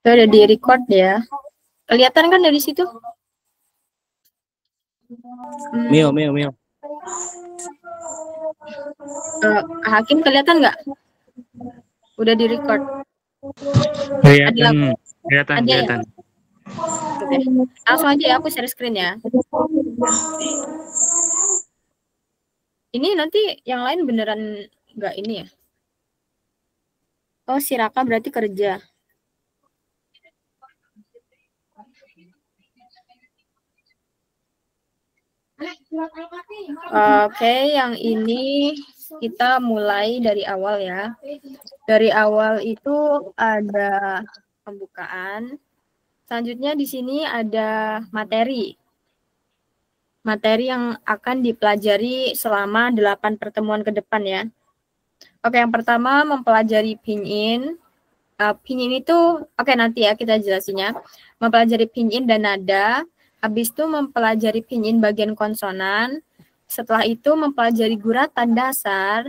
Itu udah di record ya. Kelihatan kan dari situ? Mio. Hakim kelihatan nggak? Udah di record. Kelihatan. Ya? Oke. Langsung aja ya, aku share screen ya. Ini nanti yang lain beneran nggak ini ya? Oh, si Raka berarti kerja. Oke, yang ini kita mulai dari awal ya. Dari awal itu ada pembukaan. Selanjutnya di sini ada materi. Materi yang akan dipelajari selama 8 pertemuan ke depan ya. Oke, yang pertama mempelajari pinyin. Pinyin itu, oke nanti ya kita jelasinnya. Mempelajari pinyin dan nada. Habis itu mempelajari pinyin bagian konsonan. Setelah itu mempelajari guratan dasar.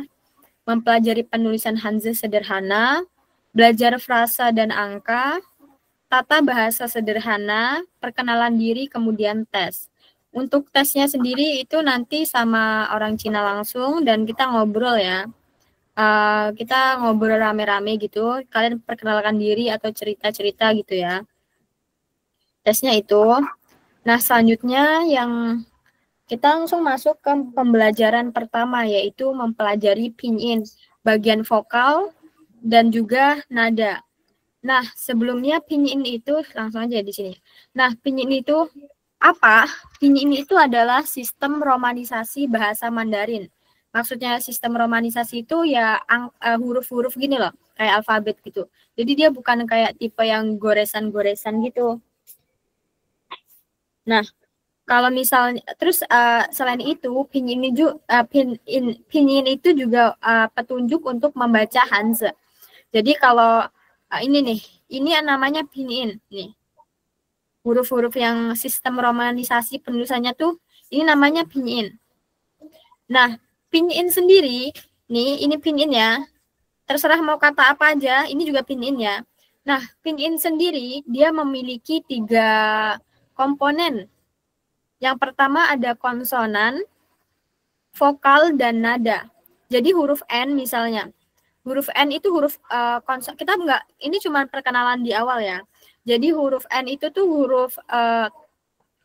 Mempelajari penulisan Hanzi sederhana. Belajar frasa dan angka. Tata bahasa sederhana. Perkenalan diri, kemudian tes. Untuk tesnya sendiri itu nanti sama orang Cina langsung dan kita ngobrol ya. Kita ngobrol rame-rame gitu. Kalian perkenalkan diri atau cerita-cerita gitu ya. Tesnya itu. Nah, selanjutnya yang kita langsung masuk ke pembelajaran pertama yaitu mempelajari pinyin, bagian vokal dan juga nada. Nah, sebelumnya pinyin itu langsung aja di sini. Nah, pinyin itu apa? Pinyin itu adalah sistem romanisasi bahasa Mandarin. Maksudnya sistem romanisasi itu ya huruf-huruf gini loh, kayak alfabet gitu. Jadi dia bukan kayak tipe yang goresan-goresan gitu. Nah, kalau misalnya terus selain itu pinyin itu juga petunjuk untuk membaca Hanzi. Jadi kalau ini nih, ini namanya pinyin nih. Huruf-huruf yang sistem romanisasi penulisannya tuh ini namanya pinyin. Nah, pinyin sendiri nih, ini pinyin ya. Terserah mau kata apa aja, ini juga pinyin ya. Nah, pinyin sendiri dia memiliki 3 komponen. Yang pertama ada konsonan, vokal dan nada. Jadi huruf N misalnya. Huruf N itu huruf kita enggak, ini cuma perkenalan di awal ya. Jadi huruf N itu tuh huruf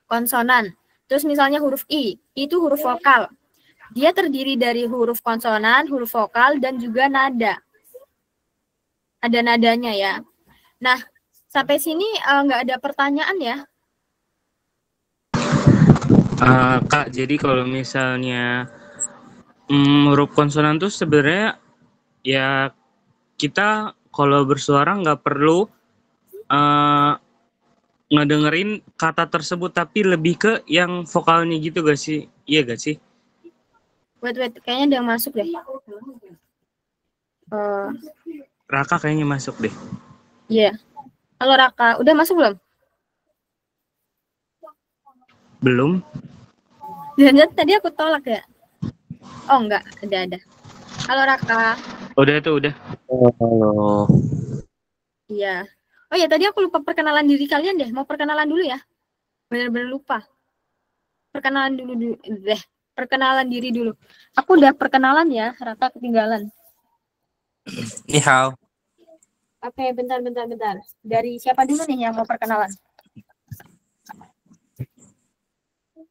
konsonan. Terus misalnya huruf I itu huruf vokal. Dia terdiri dari huruf konsonan, huruf vokal, dan juga nada. Ada nadanya ya. Nah, sampai sini nggak ada pertanyaan ya? Kak, jadi kalau misalnya huruf konsonan tuh sebenarnya ya kita kalau bersuara nggak perlu ngedengerin kata tersebut, tapi lebih ke yang vokalnya gitu gak sih? Iya gak sih? Wait, kayaknya ada yang masuk deh. Raka kayaknya masuk deh. Iya. Halo Raka, udah masuk belum? Belum. Jangan tadi aku tolak ya? Oh enggak, ada. Halo Raka. Udah tuh, udah. Halo. Iya. Oh ya, tadi aku lupa perkenalan diri kalian deh. Mau perkenalan dulu ya? Bener-bener lupa. Perkenalan diri dulu. Aku udah perkenalan ya, Raka ketinggalan. Ni hao. Oke, bentar. Dari siapa dulu nih yang mau perkenalan?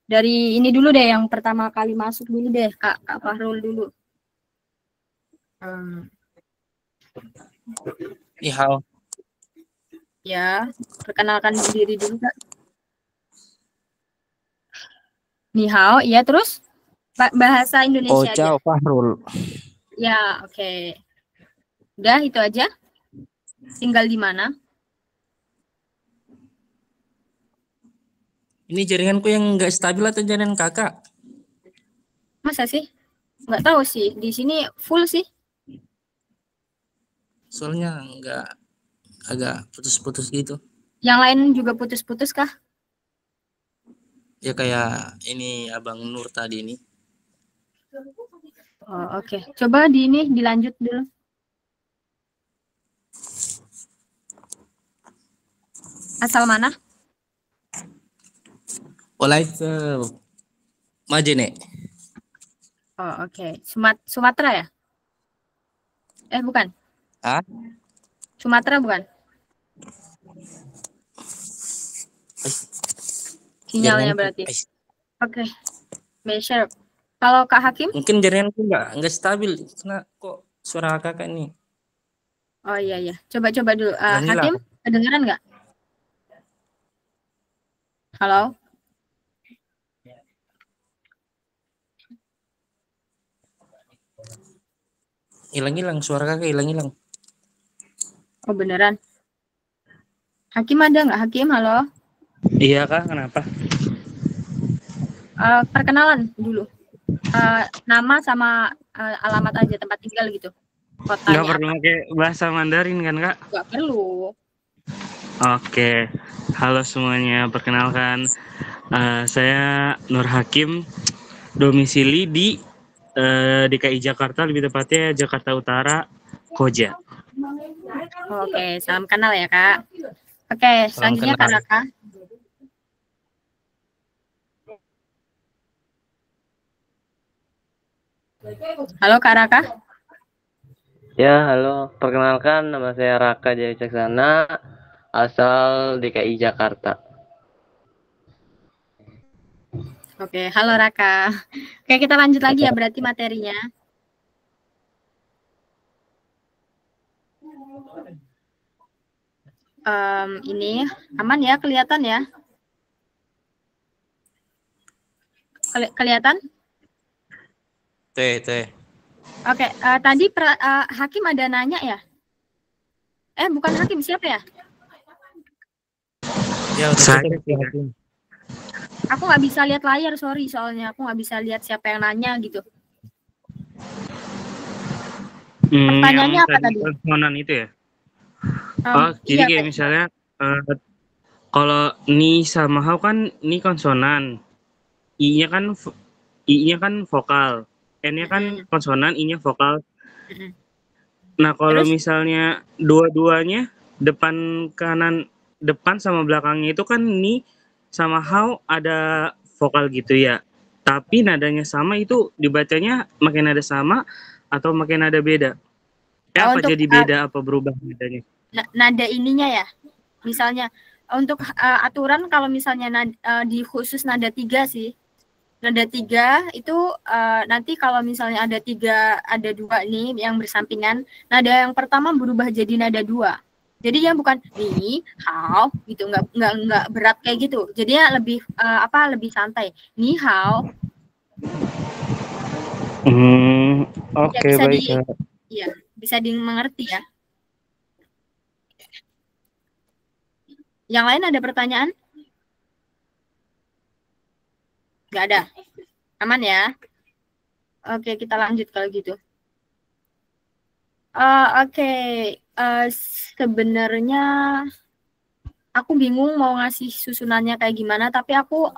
Dari ini dulu deh, yang pertama kali masuk dulu deh, Kak Fahrul dulu. Ni hao. Ya, perkenalkan diri dulu, Kak. Ni hao, ya terus bahasa Indonesia aja. Ciao Fahrul. Ya, oke. Udah itu aja. Tinggal di mana? Ini jaringanku yang nggak stabil atau jaringan kakak? Masa sih? Nggak tahu sih. Di sini full sih. Soalnya nggak, agak putus-putus gitu. Yang lain juga putus-putus kah? Ya kayak ini Abang Nur tadi ini. Oh, oke. Coba dilanjut dulu. Asal mana? Waalaikumsalam. Majene. Oh, oke. Sumatera ya? Bukan. Ah? Sumatera bukan? Sinyalnya Jaringan berarti. Oke. Measure. Kalau Kak Hakim? mungkin jaringanku nggak stabil. Karena kok suara kakak nih Oh iya. Coba dulu. hilang-hilang. Hakim, kedengeran nggak? Halo? Hilang-hilang suara kakak hilang-hilang. Oh beneran. Hakim ada nggak? Hakim, halo? Iya kak, kenapa? Perkenalan dulu. Nama sama alamat aja, tempat tinggal gitu. Nggak Kotanya perlu apa? pakai bahasa Mandarin kan kak? Nggak perlu. Oke, halo semuanya. Perkenalkan, saya Nur Hakim, domisili di DKI Jakarta, lebih tepatnya Jakarta Utara, Koja. Oke, salam kenal ya Kak. Oke, Salam selanjutnya Kak kenal. Raka. Halo Kak Raka. Ya, halo. Perkenalkan, nama saya Raka Jaya Caksana, asal DKI Jakarta. Oke, halo Raka. Oke, kita lanjut lagi ya berarti materinya. Ini aman ya, kelihatan ya? Kelihatan? Teh. Oke, tadi Hakim ada nanya ya? Bukan Hakim, siapa ya? Ya, udah Saya tutup, sih, Kak. Kak. Aku nggak bisa lihat layar, sorry, soalnya aku nggak bisa lihat siapa yang nanya gitu. Pertanyaannya Yang apa tadi? konsonan itu ya? Jadi Iya, kayak misalnya, kalau ni sama hau kan ni konsonan, i-nya kan vokal, n-nya kan konsonan, i-nya vokal. Nah, kalau Terus? misalnya dua-duanya depan sama belakangnya itu kan ni sama hau ada vokal gitu ya. Tapi nadanya sama, itu dibacanya makin nada sama atau makin nada beda? Apa Untuk jadi beda, apa berubah nadanya? nada ininya ya, misalnya untuk aturan kalau misalnya di khusus nada 3 sih. Nada 3 itu nanti kalau misalnya ada 2 nih yang bersampingan, nada yang pertama berubah jadi nada 2. Jadi ya bukan ni hao gitu, nggak berat kayak gitu. Jadinya lebih lebih santai. Ni hao. Ya Oke, bisa baik. bisa dimengerti ya. Yang lain ada pertanyaan? Nggak ada. Aman ya? Oke, kita lanjut kalau gitu. Oke. Sebenarnya aku bingung mau ngasih susunannya kayak gimana, tapi aku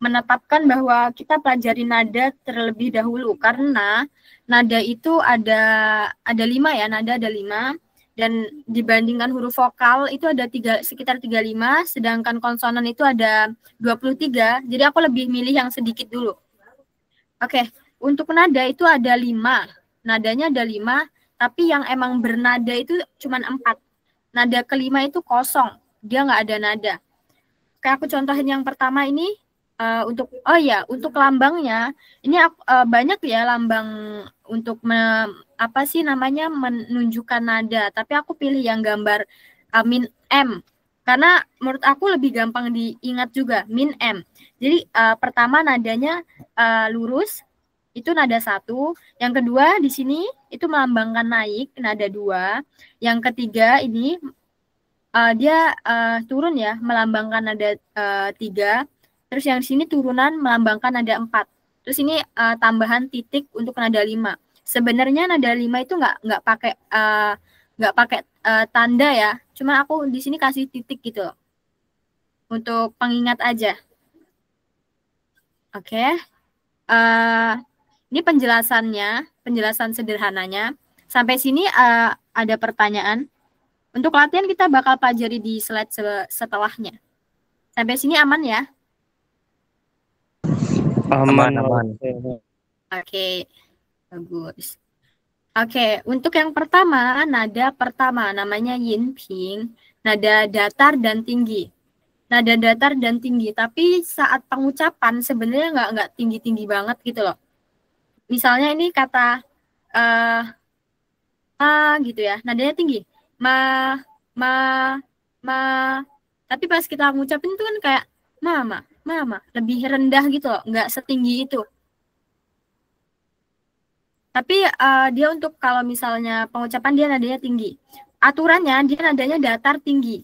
menetapkan bahwa kita pelajari nada terlebih dahulu karena nada itu ada 5 ya, nada ada 5 dan dibandingkan huruf vokal itu ada sekitar 35, sedangkan konsonan itu ada 23. Jadi aku lebih milih yang sedikit dulu. Oke, untuk nada itu ada 5. Nadanya ada 5, tapi yang emang bernada itu cuma 4. Nada kelima itu kosong, dia nggak ada nada. Kayak aku contohin yang pertama ini, untuk lambangnya, ini banyak ya lambang untuk menunjukkan nada, tapi aku pilih yang gambar min M, karena menurut aku lebih gampang diingat juga, min M. Jadi pertama nadanya lurus, itu nada 1. Yang kedua di sini itu melambangkan naik, nada 2. Yang ketiga ini dia turun ya, melambangkan nada 3. Terus yang di sini turunan melambangkan nada 4. Terus ini tambahan titik untuk nada 5. Sebenarnya nada 5 itu nggak pakai tanda ya. Cuma aku di sini kasih titik gitu loh. Untuk pengingat aja. Oke. Ini penjelasan sederhananya. Sampai sini ada pertanyaan? Untuk latihan kita bakal pelajari di slide setelahnya. Sampai sini aman ya? Aman. Oke, bagus. Oke, untuk yang pertama, nada pertama namanya yin ping, nada datar dan tinggi. Nada datar dan tinggi, tapi saat pengucapan sebenarnya nggak tinggi-tinggi banget gitu loh. Misalnya ini kata ma gitu ya, nadanya tinggi. Ma, tapi pas kita ngucapin itu kan kayak mama, lebih rendah gitu loh, nggak setinggi itu. Tapi dia untuk kalau misalnya pengucapan dia nadanya tinggi. Aturannya dia nadanya datar tinggi.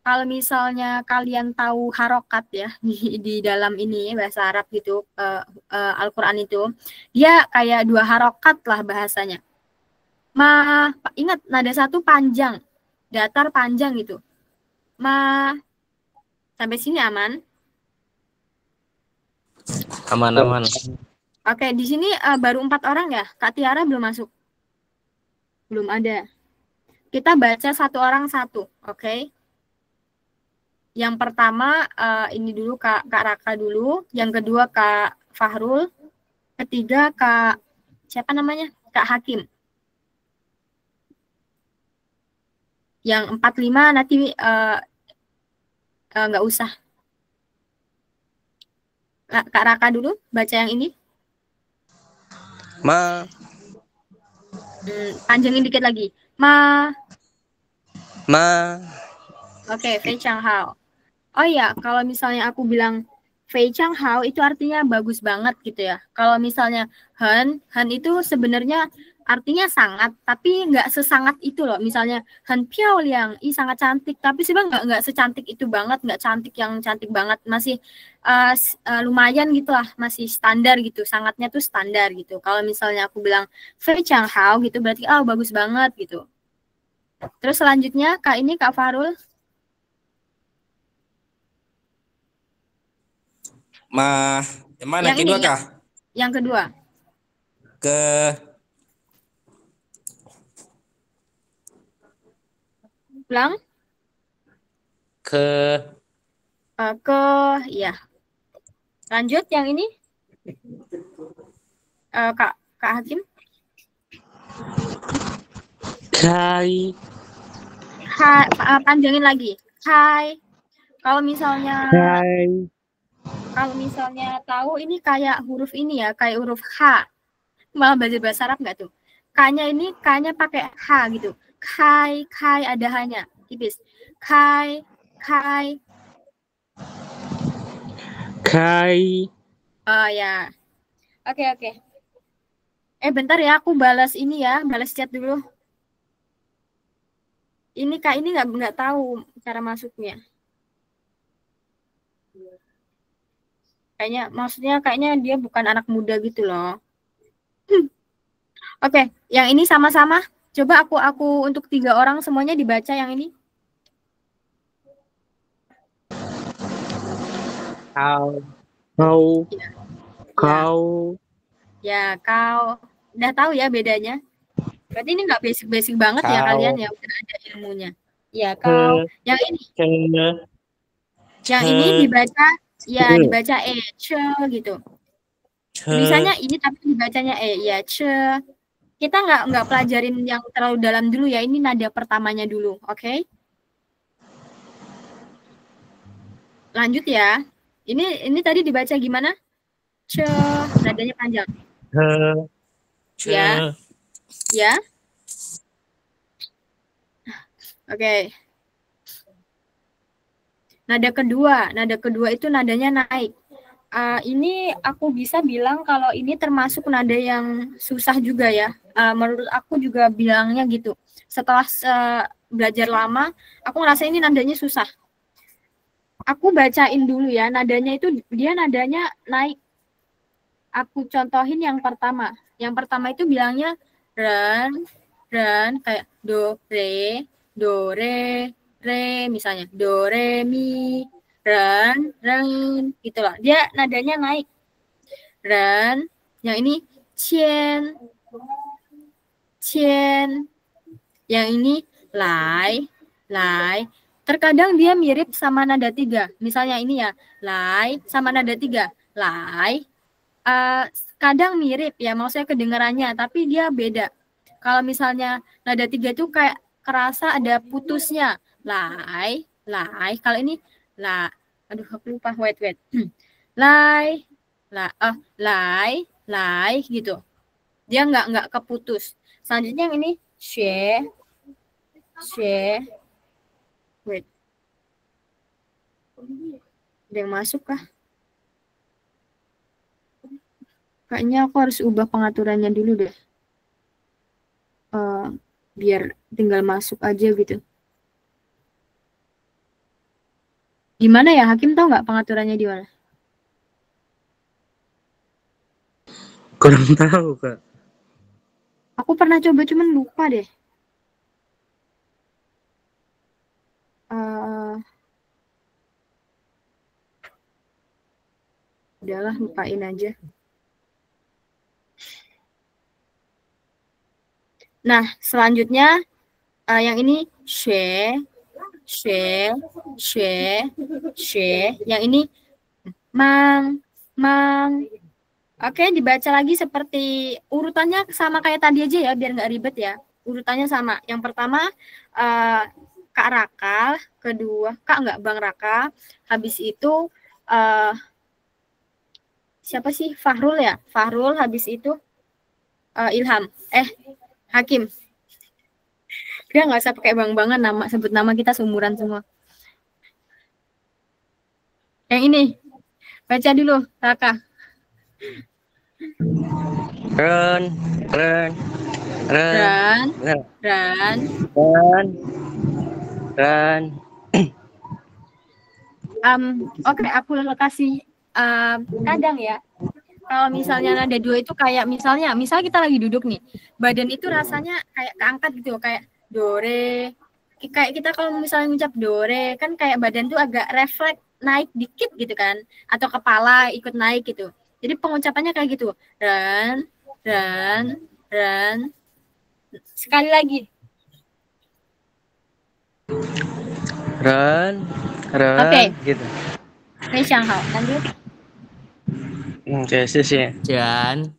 Kalau misalnya kalian tahu harokat ya di dalam ini bahasa Arab gitu, Al-Quran itu, dia kayak 2 harokat lah bahasanya. Ingat nada satu panjang, datar panjang gitu. Sampai sini aman? Aman. Oke, di sini baru 4 orang ya. Kak Tiara belum masuk. Belum ada. Kita baca 1 orang 1, oke? Yang pertama ini dulu Kak Raka dulu, yang kedua Kak Fahrul, ketiga Kak siapa namanya? Kak Hakim. Yang 45 nanti nggak usah. Kak Raka dulu baca yang ini. Panjangin dikit lagi. Ma. Oke, Fei Chang Hao. Oh iya, kalau misalnya aku bilang Fei Chang Hao itu artinya bagus banget gitu ya. Kalau misalnya Han itu sebenarnya artinya sangat, tapi nggak sesangat itu loh. Misalnya Han Piao Liang, sangat cantik, tapi sebenarnya nggak secantik itu banget, nggak cantik yang cantik banget, masih lumayan gitulah, masih standar gitu. Sangatnya tuh standar gitu. Kalau misalnya aku bilang Fei Chang Hao gitu berarti bagus banget gitu. Terus selanjutnya Kak Farul. Yang mana? Yang kedua ini, kah? Yang kedua. Ulang. Ya. Lanjut yang ini. Kak Hakim. Kai. Panjangin lagi. Kai. Kalau misalnya tahu ini kayak huruf ini ya, kayak huruf H. Malah belajar bahasa Arab nggak tuh? K-nya ini K-nya pakai H gitu. Kai ada H-nya tipis. Kai. Oh ya. Oke. Bentar ya, aku balas ini ya, balas chat dulu. Ini Kak ini nggak tahu cara masuknya. Kayaknya dia bukan anak muda gitu loh. Oke, yang ini sama-sama. Coba aku untuk 3 orang semuanya dibaca yang ini. Kau. Ya, kau. Udah tahu ya bedanya. Berarti ini nggak basic banget ya kalian ya, udah ada ilmunya. Ya, kau. Yang ini. Yang ini dibaca dibaca ce gitu. Tulisannya ini tapi dibacanya ya ce. Kita nggak pelajarin yang terlalu dalam dulu ya. Ini nada pertamanya dulu, oke? Lanjut ya. Ini tadi dibaca gimana? Ce, nadanya panjang. Ya. Oke. Nada kedua itu nadanya naik. Ini aku bisa bilang kalau ini termasuk nada yang susah juga ya. Menurut aku juga bilangnya gitu. Setelah belajar lama, aku ngerasa ini nadanya susah. Aku bacain dulu ya, nadanya itu dia nadanya naik. Aku contohin yang pertama. Yang pertama itu bilangnya ren kayak do re misalnya do re mi ren gitu loh. Dia nadanya naik. Ren, yang ini cien. Yang ini lai, lai. Terkadang dia mirip sama nada 3. Misalnya ini ya, lai sama nada 3. Lai. Kadang mirip ya, maksudnya kedengarannya, tapi dia beda. Kalau misalnya nada 3 itu kayak kerasa ada putusnya. Lai, lai. Kalau ini la, aduh aku lupa, wait. Lai, lai, lai gitu. Dia nggak keputus. Selanjutnya yang ini she, wait. Ada yang masuk kah? Kayaknya aku harus ubah pengaturannya dulu deh. Biar tinggal masuk aja gitu. Gimana ya, Hakim tahu nggak pengaturannya di mana? Kurang tahu, Kak. Aku pernah coba, cuman lupa deh. Udahlah, lupain aja. Nah, selanjutnya yang ini she. Yang ini mang. Oke, dibaca lagi seperti urutannya sama kayak tadi aja ya, biar nggak ribet ya. Urutannya sama. Yang pertama Kak Raka, kedua Bang Raka. Habis itu siapa sih? Fahrul ya? Fahrul, habis itu Ilham. Hakim. Dia nggak usah pakai bang-bangan, sebut nama kita seumuran semua. Yang ini, baca dulu, Raka. Ren. Oke, aku kasih kadang ya. Kalau misalnya nada 2 itu kayak misal kita lagi duduk nih, badan itu rasanya kayak keangkat gitu, kayak dore. Kayak kita kalau misalnya ngucap dore, kan kayak badan tuh agak refleks naik dikit gitu kan, atau kepala ikut naik gitu. Jadi pengucapannya kayak gitu. Ren. Sekali lagi. Ren. Oke. Gitu. Shanghao, lanjut. Oke, sih. Jan.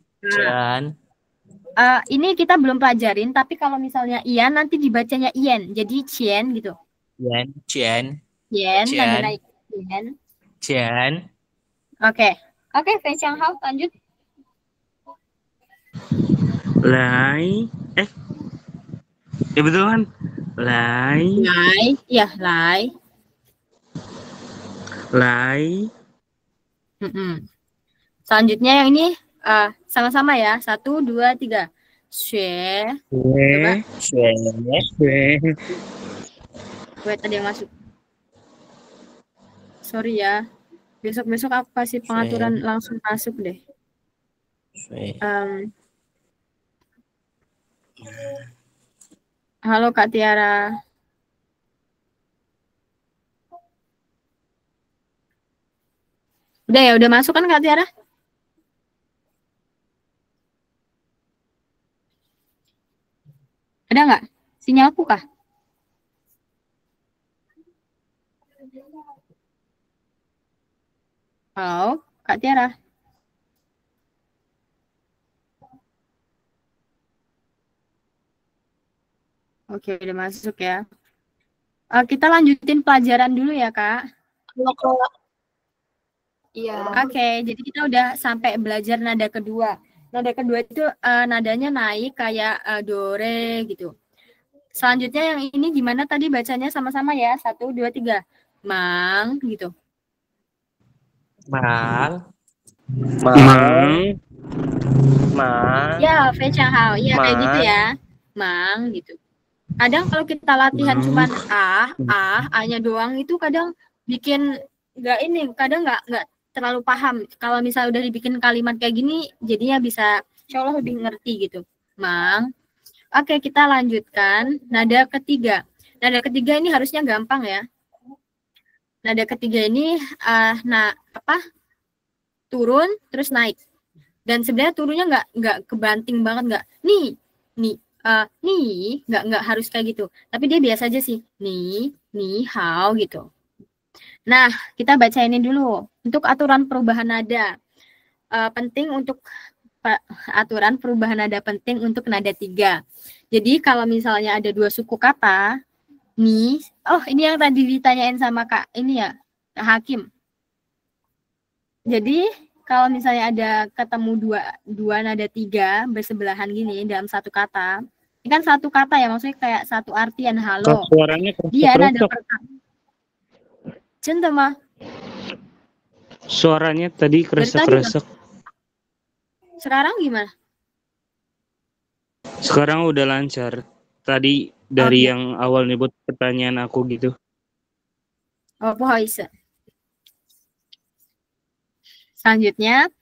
Ini kita belum pelajarin, tapi kalau misalnya Ian nanti dibacanya Ian, jadi Cien gitu. Cien. Nada naik Cien. Oke, Fei Shanghao, lanjut. Lai. Ya betul kan? Lai. Ya, lai. Selanjutnya yang ini sama-sama ya. 1, 2, 3. Xue. Coba. Wait, ada yang masuk. Sorry ya. Besok-besok aku kasih pengaturan langsung masuk deh. Halo Kak Tiara. Udah ya, udah masuk kan Kak Tiara? Ada nggak sinyalku kah? Halo, Kak Tiara. Oke, udah masuk ya. Kita lanjutin pelajaran dulu ya, Kak. Iya. Oke, jadi kita udah sampai belajar nada kedua. Nada kedua itu nadanya naik kayak dore gitu. Selanjutnya yang ini gimana tadi bacanya sama-sama ya? 1, 2, 3. Mang gitu. Mang. Ya, Fei Chahao. Ya, kayak gitu ya. Mang gitu. Kadang kalau kita latihan cuman A-nya doang itu kadang bikin kadang nggak terlalu paham. Kalau misalnya udah dibikin kalimat kayak gini, jadinya bisa insya Allah lebih ngerti gitu. Mang. Oke, kita lanjutkan. Nada ketiga. Nada ketiga ini harusnya gampang ya. Nada ketiga ini turun terus naik. Dan sebenarnya turunnya nggak kebanting banget, nggak nih Nih, nggak harus kayak gitu. Tapi dia biasa aja sih. Ni hao gitu. Nah, kita baca ini dulu. Untuk aturan perubahan nada. Penting untuk aturan perubahan nada penting untuk nada 3. Jadi kalau misalnya ada 2 suku kata, nih, ini yang tadi ditanyain sama Kak ini ya, Kak Hakim. Jadi kalau misalnya ada ketemu dua nada 3 bersebelahan gini dalam satu kata, ini kan satu kata ya, maksudnya kayak satu artian halo. Suaranya Dia nada keresek. pertama. Cinta mah. Suaranya tadi keresek-keresek. Sekarang gimana? Sekarang udah lancar. Tadi dari yang awal nyebut pertanyaan aku gitu. Oh, bisa. Selanjutnya,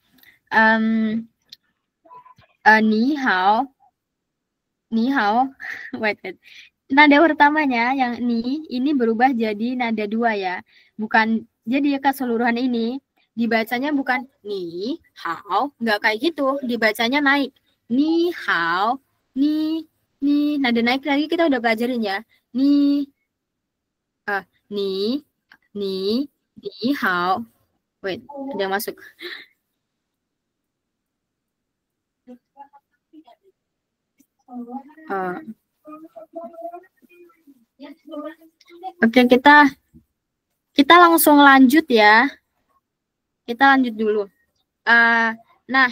ni hao. Wait. Nada pertamanya yang ni ini berubah jadi nada 2 ya. Bukan jadi keseluruhan ini dibacanya bukan ni hao, nggak kayak gitu. Dibacanya naik. Ni hao, ni nada naik lagi kita udah pelajarin ya. Ni hao. Wait, ada yang masuk. Oke, kita langsung lanjut ya. Kita lanjut dulu. Nah,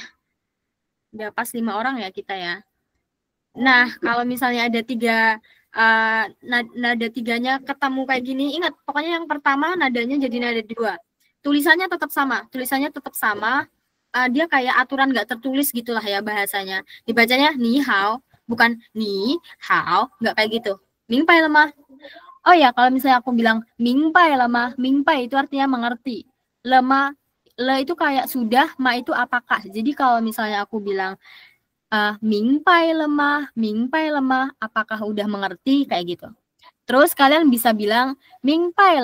udah pas 5 orang ya kita ya. Nah, kalau misalnya ada 3 nada 3-nya ketemu kayak gini, ingat pokoknya yang pertama nadanya jadi nada 2. Tulisannya tetap sama. Dia kayak aturan nggak tertulis gitulah ya bahasanya. Dibacanya ni hao, bukan ni hao, nggak kayak gitu. Mingpai lemah. Oh ya, kalau misalnya aku bilang mingpai lemah, mingpai itu artinya mengerti. Lemah, le itu kayak sudah, ma itu apakah. Jadi kalau misalnya aku bilang mingpai lemah, apakah udah mengerti kayak gitu. Terus kalian bisa bilang mingpai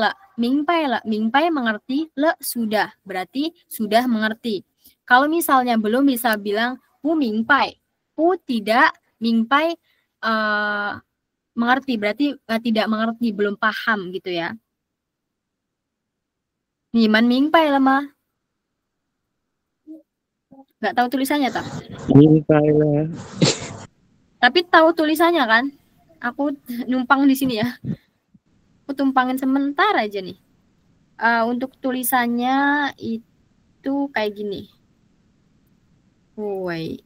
mengerti, le sudah, berarti sudah mengerti. Kalau misalnya belum bisa bilang pu mingpai, pu tidak, mingpai mengerti, berarti tidak mengerti, belum paham gitu ya. Niman mingpai lemah. Nggak tahu tulisannya tak? Mingpai lah. Tapi tahu tulisannya kan? Aku numpang di sini ya. Aku tumpangin sebentar aja nih. Untuk tulisannya itu kayak gini. Wait.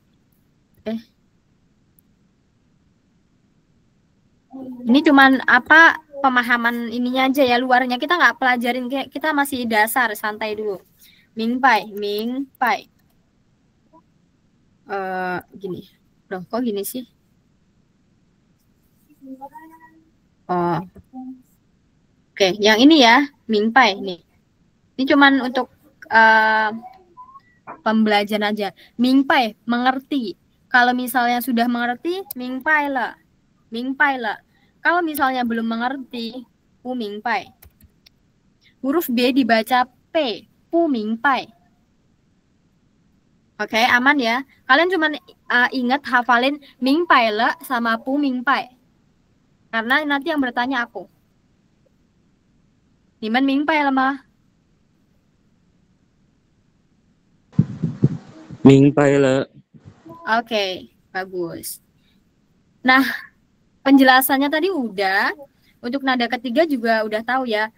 Ini cuman pemahaman ininya aja ya, luarnya kita nggak pelajarin, kita masih dasar, santai dulu. Mingpai. Gini. Loh, kok gini sih? Oke, yang ini ya, mingpai nih. Ini cuman untuk pembelajaran aja. Mingpai, mengerti. Kalau misalnya sudah mengerti, mingpai lah. Kalau misalnya belum mengerti, pu mingpai. Huruf B dibaca P, pu mingpai. Oke, aman ya. Kalian cuma ingat hafalin mingpai le sama pu mingpai. Karena nanti yang bertanya aku. Niman mingpai le mah? Mingpai le. Oke, bagus. Nah, penjelasannya tadi udah. Untuk nada ketiga juga udah tahu ya.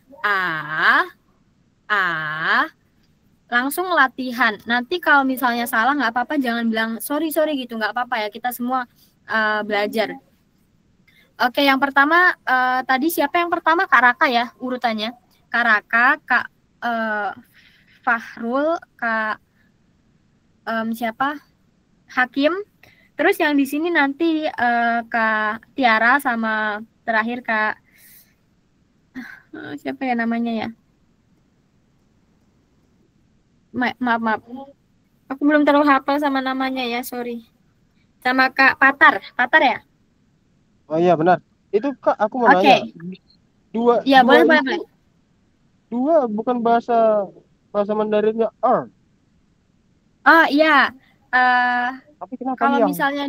Langsung latihan. Nanti kalau misalnya salah nggak apa-apa, jangan bilang sorry gitu, nggak apa-apa ya. Kita semua belajar. Oke, yang pertama tadi siapa yang pertama? Kak Raka ya urutannya. Kak Raka, Kak Fahrul, Kak siapa? Hakim. Terus yang di sini nanti Kak Tiara sama terakhir Kak siapa ya namanya ya? Maaf. Aku belum terlalu hafal sama namanya ya, sorry. Sama Kak Patar ya? Oh iya benar. Itu Kak, aku mau nanya. Iya, boleh. Dua bukan bahasa Mandarinnya er. Oh iya. Tapi kenapa kalau yang? misalnya,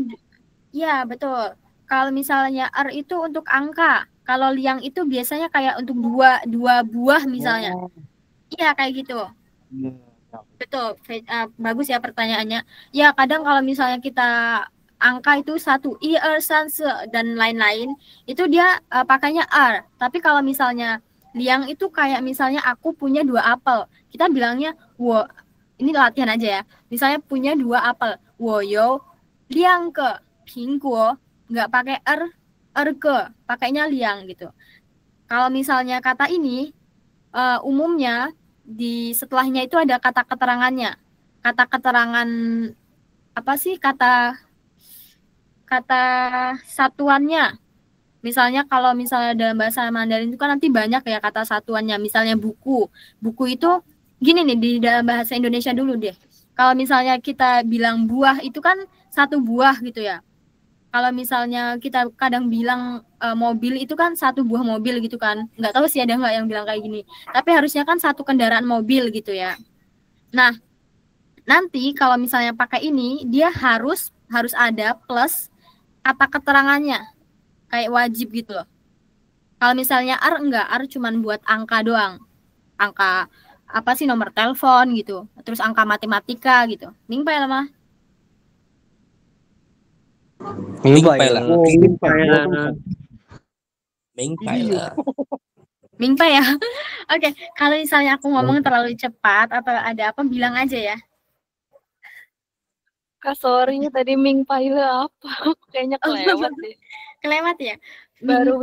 ya betul. Kalau misalnya R itu untuk angka, kalau liang itu biasanya kayak untuk dua buah misalnya. Oh, Iya kayak gitu. iya. Betul, bagus ya pertanyaannya. Ya kadang kalau misalnya kita angka itu 1, I, er, san, se, dan lain-lain, itu dia pakainya R. Tapi kalau misalnya liang itu kayak misalnya aku punya 2 apel, kita bilangnya wo. Ini latihan aja ya. Misalnya punya 2 apel, wo yo liang ke pingguo, nggak pakai er ke, pakainya liang gitu. Kalau misalnya kata ini umumnya di setelahnya itu ada kata keterangannya. Kata keterangan apa sih kata satuannya. Misalnya kalau misalnya dalam bahasa Mandarin itu kan nanti banyak ya kata satuannya. Misalnya buku. Buku itu gini nih di dalam bahasa Indonesia dulu deh. Kalau misalnya kita bilang buah itu kan 1 buah gitu ya. Kalau misalnya kita kadang bilang mobil itu kan 1 buah mobil gitu kan. Nggak tahu sih ada nggak yang bilang kayak gini. Tapi harusnya kan 1 kendaraan mobil gitu ya. Nah, nanti kalau misalnya pakai ini, dia harus ada plus kata keterangannya. Kayak wajib gitu loh. Kalau misalnya R enggak, R cuman buat angka doang. Angka apa sih nomor telepon gitu. Terus angka matematika gitu. Mingpai lah mah. Mingpai lah. Oh, mingpai. Mingpai lah. Mingpai ya. Oke, kalau misalnya aku ngomong terlalu cepat atau ada apa bilang aja ya. Kak, sorry tadi Mingpai lah apa? Kayaknya kelewat deh. Kelewat ya. Baru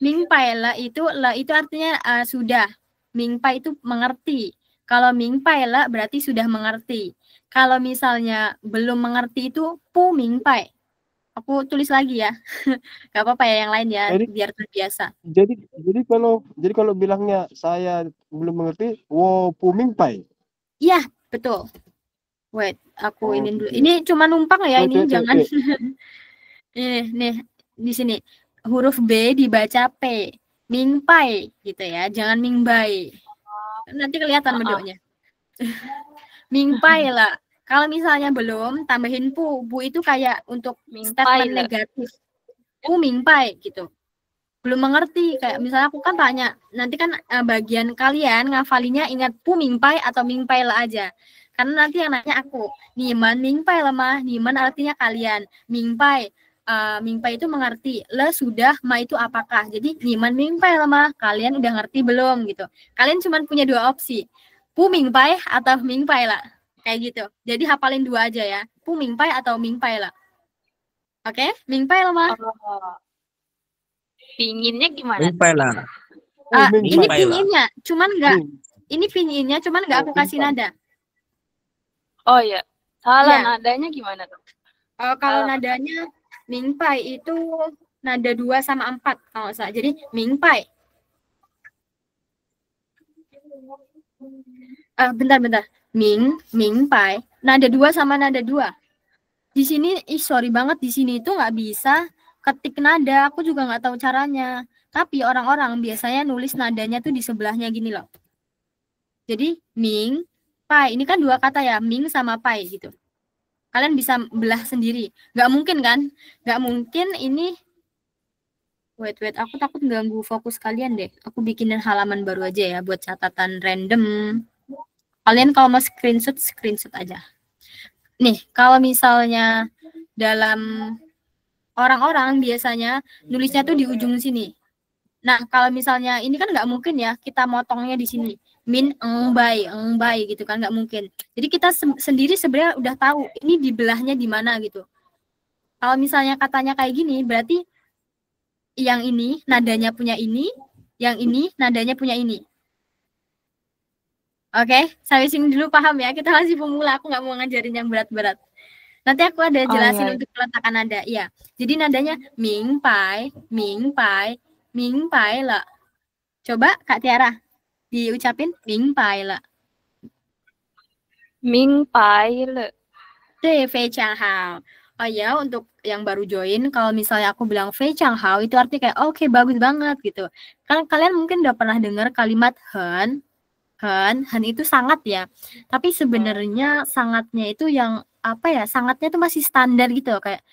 Mingpai lah itu artinya sudah. Mingpai itu mengerti. Kalau mingpai lah berarti sudah mengerti. Kalau misalnya belum mengerti itu pu mingpai. Aku tulis lagi ya. Gak apa-apa ya yang lain ya, biar terbiasa. Jadi kalau bilangnya saya belum mengerti, wo pu mingpai. Iya, betul. Wait, aku ini dulu. Ini cuma numpang ya, ini jangan. Nih, di sini huruf B dibaca P. Mingpai gitu ya, jangan mingbai. Nanti kelihatan medoknya. Mingpai lah. Kalau misalnya belum, tambahin pu. Pu itu kayak untuk statement negatif. Pu mingpai gitu. Belum mengerti. Kayak misalnya aku kan tanya, nanti kan bagian kalian ngafalinya ingat pu mingpai atau mingpai lah aja. Karena nanti yang nanya aku, niman mingpai lah mah. Niman artinya kalian. Mingpai. Mingpai itu mengerti. Le sudah, ma itu apakah. Jadi niman mingpai lah mah. Kalian udah ngerti belum gitu. Kalian cuma punya 2 opsi. Pu mingpai atau mingpai lah. Kayak gitu. Jadi hafalin 2 aja ya. Pu mingpai atau mingpai lah. Oke? Mingpai lah mah. Pinginnya gimana? Mingpai lah. Ini pinginnya, cuman enggak. Ini pinginnya, cuman enggak aku kasih nada. Oh ya, salah ya. Nadanya gimana tuh? Kalau nadanya mingpai itu nada 2 sama 4 kalau nggak salah. Jadi mingpai. Bentar. Mingpai. Nada 2 sama nada 2. Di sini, sorry banget, di sini itu nggak bisa ketik nada. Aku juga nggak tahu caranya. Tapi orang-orang biasanya nulis nadanya tuh di sebelahnya gini loh. Jadi ming, pai. Ini kan 2 kata ya, ming sama pai gitu. Kalian bisa belah sendiri. Nggak mungkin kan? Nggak mungkin ini. Wait. Aku takut ganggu fokus kalian deh. Aku bikinin halaman baru aja ya buat catatan random. Kalian kalau mau screenshot aja. Nih, kalau misalnya dalam orang-orang biasanya nulisnya tuh di ujung sini. Nah, kalau misalnya ini kan nggak mungkin ya kita motongnya di sini. Min engbai gitu kan, nggak mungkin. Jadi kita sendiri sebenarnya udah tahu ini di belahnya di mana gitu. Kalau misalnya katanya kayak gini, berarti yang ini nadanya punya ini, yang ini nadanya punya ini. Oke, sampai sini dulu paham ya. Kita masih pemula, aku nggak mau ngajarin yang berat-berat. Nanti aku ada jelasin untuk peletakan nada. Iya. Jadi nadanya mingpai lah. Coba Kak Tiara diucapin mingpai lah. Mingpai le. Fei Chang Hao. Oh ya, untuk yang baru join, kalau misalnya aku bilang Fei Chang Hao itu artinya kayak oke, bagus banget gitu. Kan kalian mungkin udah pernah dengar kalimat hen itu sangat ya. Tapi sebenarnya sangatnya itu yang apa ya? Sangatnya itu masih standar gitu kayak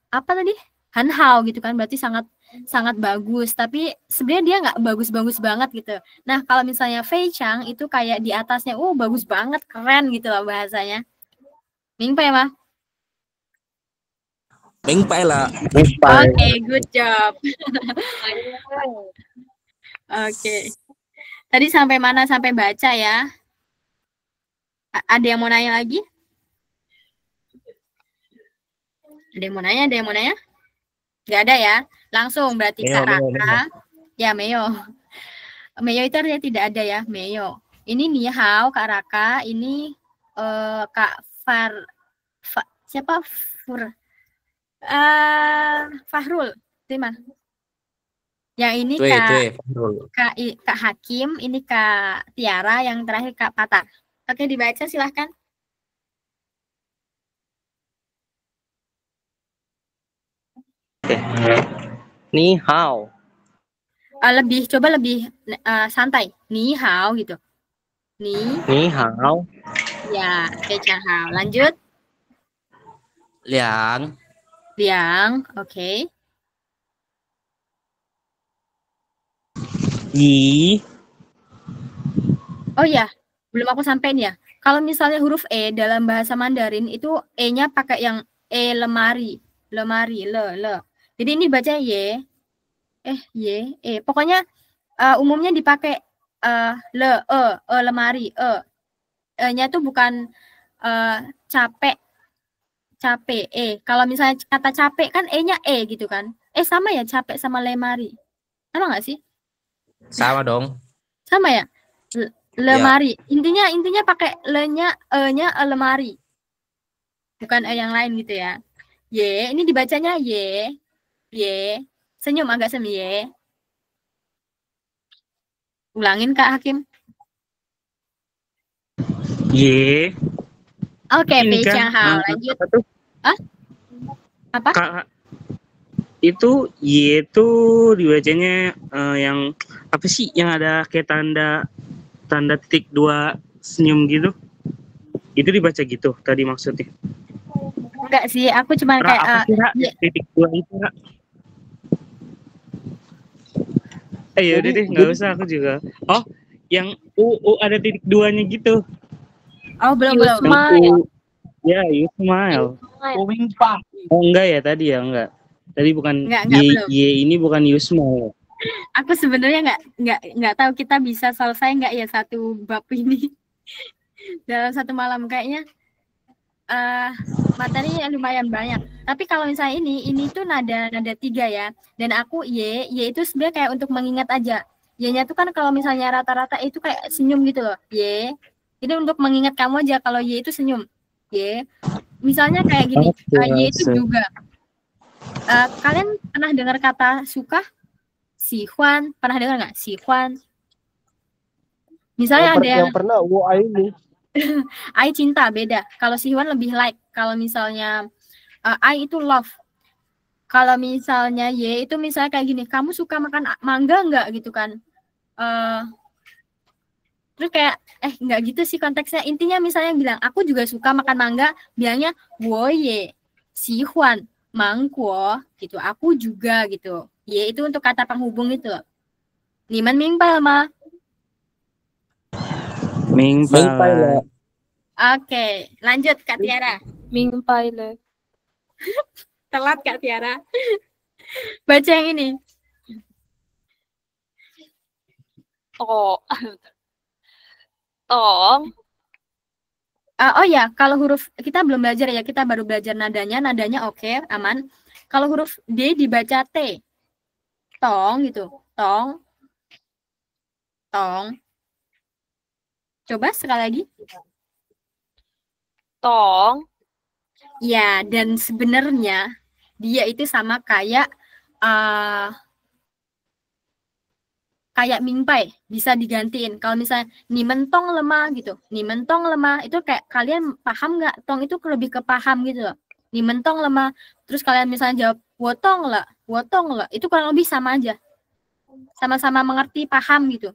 apa tadi? Hanhao gitu kan, berarti sangat sangat bagus, tapi sebenarnya dia nggak bagus-bagus banget gitu. Nah, kalau misalnya Fei Chang itu kayak di atasnya, bagus banget, keren gitu loh bahasanya. Mingpai mah. Mingpai lah. Oke, good job. Oke. Tadi sampai mana? Sampai baca ya. Ada yang mau nanya lagi? Ada yang mau nanya? Ada yang mau nanya? Nggak ada ya? Langsung berarti Kak Raka. Ya, Meo. Meo itu artinya tidak ada ya, Meo. Ini Ni Hao, Kak Raka. Ini Kak siapa? Fahrul. Terima. Yang ini Kak Hakim, ini Kak Tiara, yang terakhir Kak Patar. Oke, dibaca silahkan. Ni hao. Coba lebih santai. Ni hao gitu. Ni hao. Ya, Fei Chang hao. Lanjut. Liang. Oke. Yi. Oh ya, belum aku sampein ya. Kalau misalnya huruf E dalam bahasa Mandarin itu E-nya pakai yang E lemari, le. Jadi ini baca Y, E. Pokoknya umumnya dipakai le, lemari, E-nya tuh bukan capek, E. Kalau misalnya kata capek kan E-nya E gitu kan. Sama ya capek sama lemari. Sama nggak sih? Sama dong. Sama ya? Lemari. Ya. Intinya pakai le-nya, E-nya lemari. Bukan E yang lain gitu ya. Y, ini dibacanya Y. Senyum agak Y. Ulangin Kak Hakim. Y. Oke, Fei Chang hao. Lanjut. Apa? Kak, itu Y itu dibacanya yang apa sih, yang ada kayak tanda titik 2 senyum gitu, itu dibaca gitu tadi maksudnya? Enggak sih, aku cuma kayak apa sih, titik 2 itu Ra? Yaudah deh, nggak usah, aku juga. Oh, yang U ada titik 2-nya gitu. Oh, belum. Ya, you smile. Oh, enggak ya tadi ya, enggak. Tadi bukan Y ini bukan you smile. Aku sebenarnya nggak tahu kita bisa selesai nggak ya satu bab ini dalam satu malam. Kayaknya materinya lumayan banyak. Tapi kalau misalnya ini tuh nada 3 ya. Dan aku Y itu sebenarnya kayak untuk mengingat aja. Y-nya tuh kan kalau misalnya rata-rata itu kayak senyum gitu loh. Y. Ini untuk mengingat kamu aja kalau Y itu senyum. Y. Misalnya kayak gini. Y itu juga. Kalian pernah dengar kata suka? Sihuan, pernah dengar nggak? Sihuan. Misalnya ada yang pernah wo ai ini. I cinta, beda. Kalau Sihuan lebih like. Kalau misalnya I itu love. Kalau misalnya Y itu misalnya kayak gini, kamu suka makan mangga nggak gitu kan? Terus kayak nggak gitu sih konteksnya. Intinya misalnya bilang aku juga suka makan mangga, bilangnya wo ye Sihuan mangguo gitu. Aku juga gitu. Y itu untuk kata penghubung itu. Niman mingpai ma. Mingpai le. Oke, lanjut Kak Tiara. Mingpai le. Telat Kak Tiara. Baca yang ini. Tong. Oh ya, kalau huruf kita belum belajar ya, kita baru belajar nadanya oke, aman. Kalau huruf D dibaca T. Tong gitu. Tong. Coba sekali lagi. Tong. Ya, dan sebenarnya dia itu sama kayak mingpai, bisa digantiin. Kalau misalnya ni mentong lemah gitu, ni mentong lemah itu kayak kalian paham nggak? Tong itu lebih ke paham gitu loh. Ni mentong lemah. Terus kalian misalnya jawab wotong lah, itu kurang lebih sama aja. Sama-sama mengerti, paham gitu.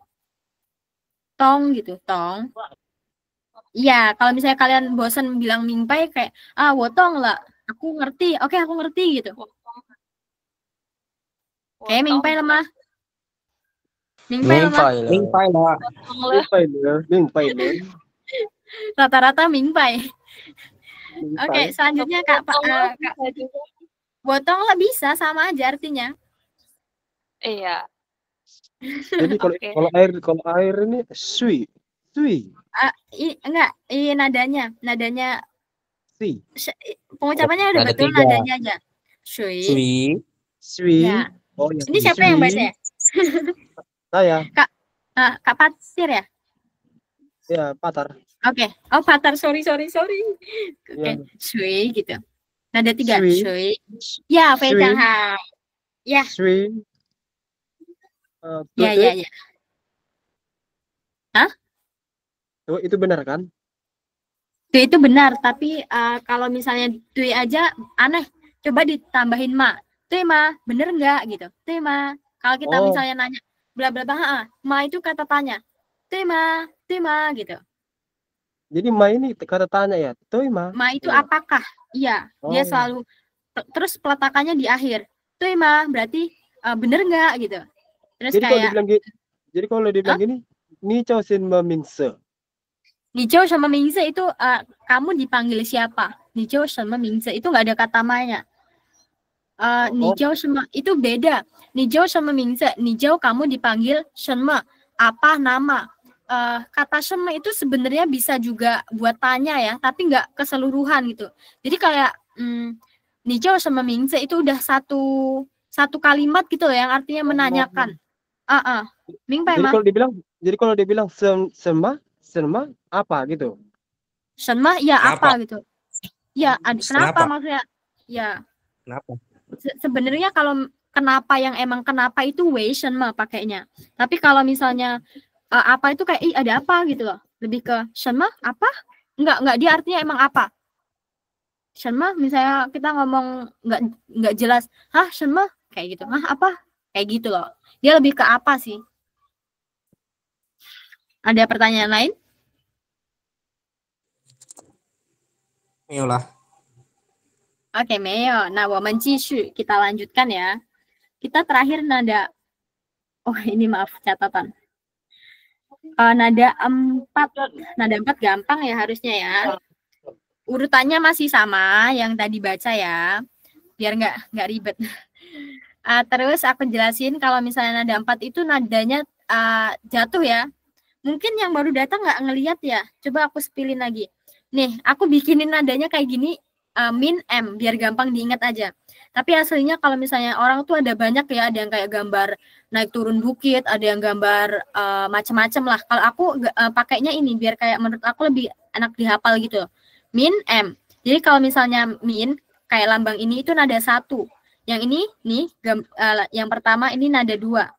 Tong gitu, tong. Iya, kalau misalnya kalian bosan bilang mingpai kayak wotong lah, aku ngerti. Oke, aku ngerti gitu. Oke, mingpai lemah. Mingpai lemah. Mingpai lah. Mingpai le. Rata-rata mingpai. Oke, selanjutnya Kak Botong lah bisa sama aja artinya. Iya. Jadi kalau air ini sui. Enggak, nadanya Si. pengucapannya udah Nada betul, tiga. nadanya aja. Sui. Sui. Ya. Oh, yang Ini siapa yang baca ya? Saya. Kak Patsir ya? Ya, Patar. Oke. Oh, Patar, sorry. Oke, Ya. sui gitu. Nada 3, Sui. sui. Ya, Sui. Feijang hao. Ya. Sui. Ya. Hah? Itu benar kan? Dui itu benar, tapi kalau misalnya dui aja aneh. Coba ditambahin ma. Dui ma, bener nggak gitu? Dui ma. Kalau kita misalnya nanya, bla bla bla, ma itu kata tanya. Dui ma gitu. Jadi ma ini kata tanya ya. Dui ma. Ma itu apakah? Iya, dia selalu terus peletakannya di akhir. Dui ma berarti bener nggak gitu. Terus Jadi kayak kalau dibilang gini, ni chao sin me ming se. Nijou sama Mingze itu kamu dipanggil siapa? Nijou sama Mingze itu nggak ada kata manya. Nijou sama itu beda. Nijou sama Mingze. Nijou kamu dipanggil shenme, apa nama. Kata shenme itu sebenarnya bisa juga buat tanya ya, tapi nggak keseluruhan gitu. Jadi kayak Nijou sama Mingze itu udah satu kalimat gitu loh yang artinya menanyakan. Mingpai mah. Jadi kalau dibilang Selma apa gitu? Shenme ya Kenapa? apa gitu. Ya, kenapa maksudnya? Ya. Kenapa? Sebenarnya kalau kenapa yang emang kenapa itu wei shenme pakainya. Tapi kalau misalnya apa itu kayak ada apa gitu loh. Lebih ke shenme apa? Enggak dia artinya emang apa. Shenme misalnya kita ngomong enggak jelas, hah shenme kayak gitu. Hah apa? Kayak gitu loh. Dia lebih ke apa sih? Ada pertanyaan lain? Ayolah. Oke, Meo. Nah, woman jishu. Kita lanjutkan ya. Kita terakhir nada. Oh, ini maaf catatan. Nada 4. Nada 4 gampang ya harusnya ya. Urutannya masih sama yang tadi baca ya. Biar nggak ribet. Terus aku jelasin kalau misalnya nada 4 itu nadanya jatuh ya. Mungkin yang baru datang nggak ngelihat ya. Coba aku spillin lagi. Nih, aku bikinin nadanya kayak gini. Min M biar gampang diingat aja. Tapi aslinya kalau misalnya orang tuh ada banyak ya, ada yang kayak gambar naik turun bukit, ada yang gambar macam-macam lah. Kalau aku pakainya ini biar kayak menurut aku lebih enak dihafal gitu. Min M. Jadi kalau misalnya min kayak lambang ini itu nada 1. Yang ini nih yang pertama ini nada 2.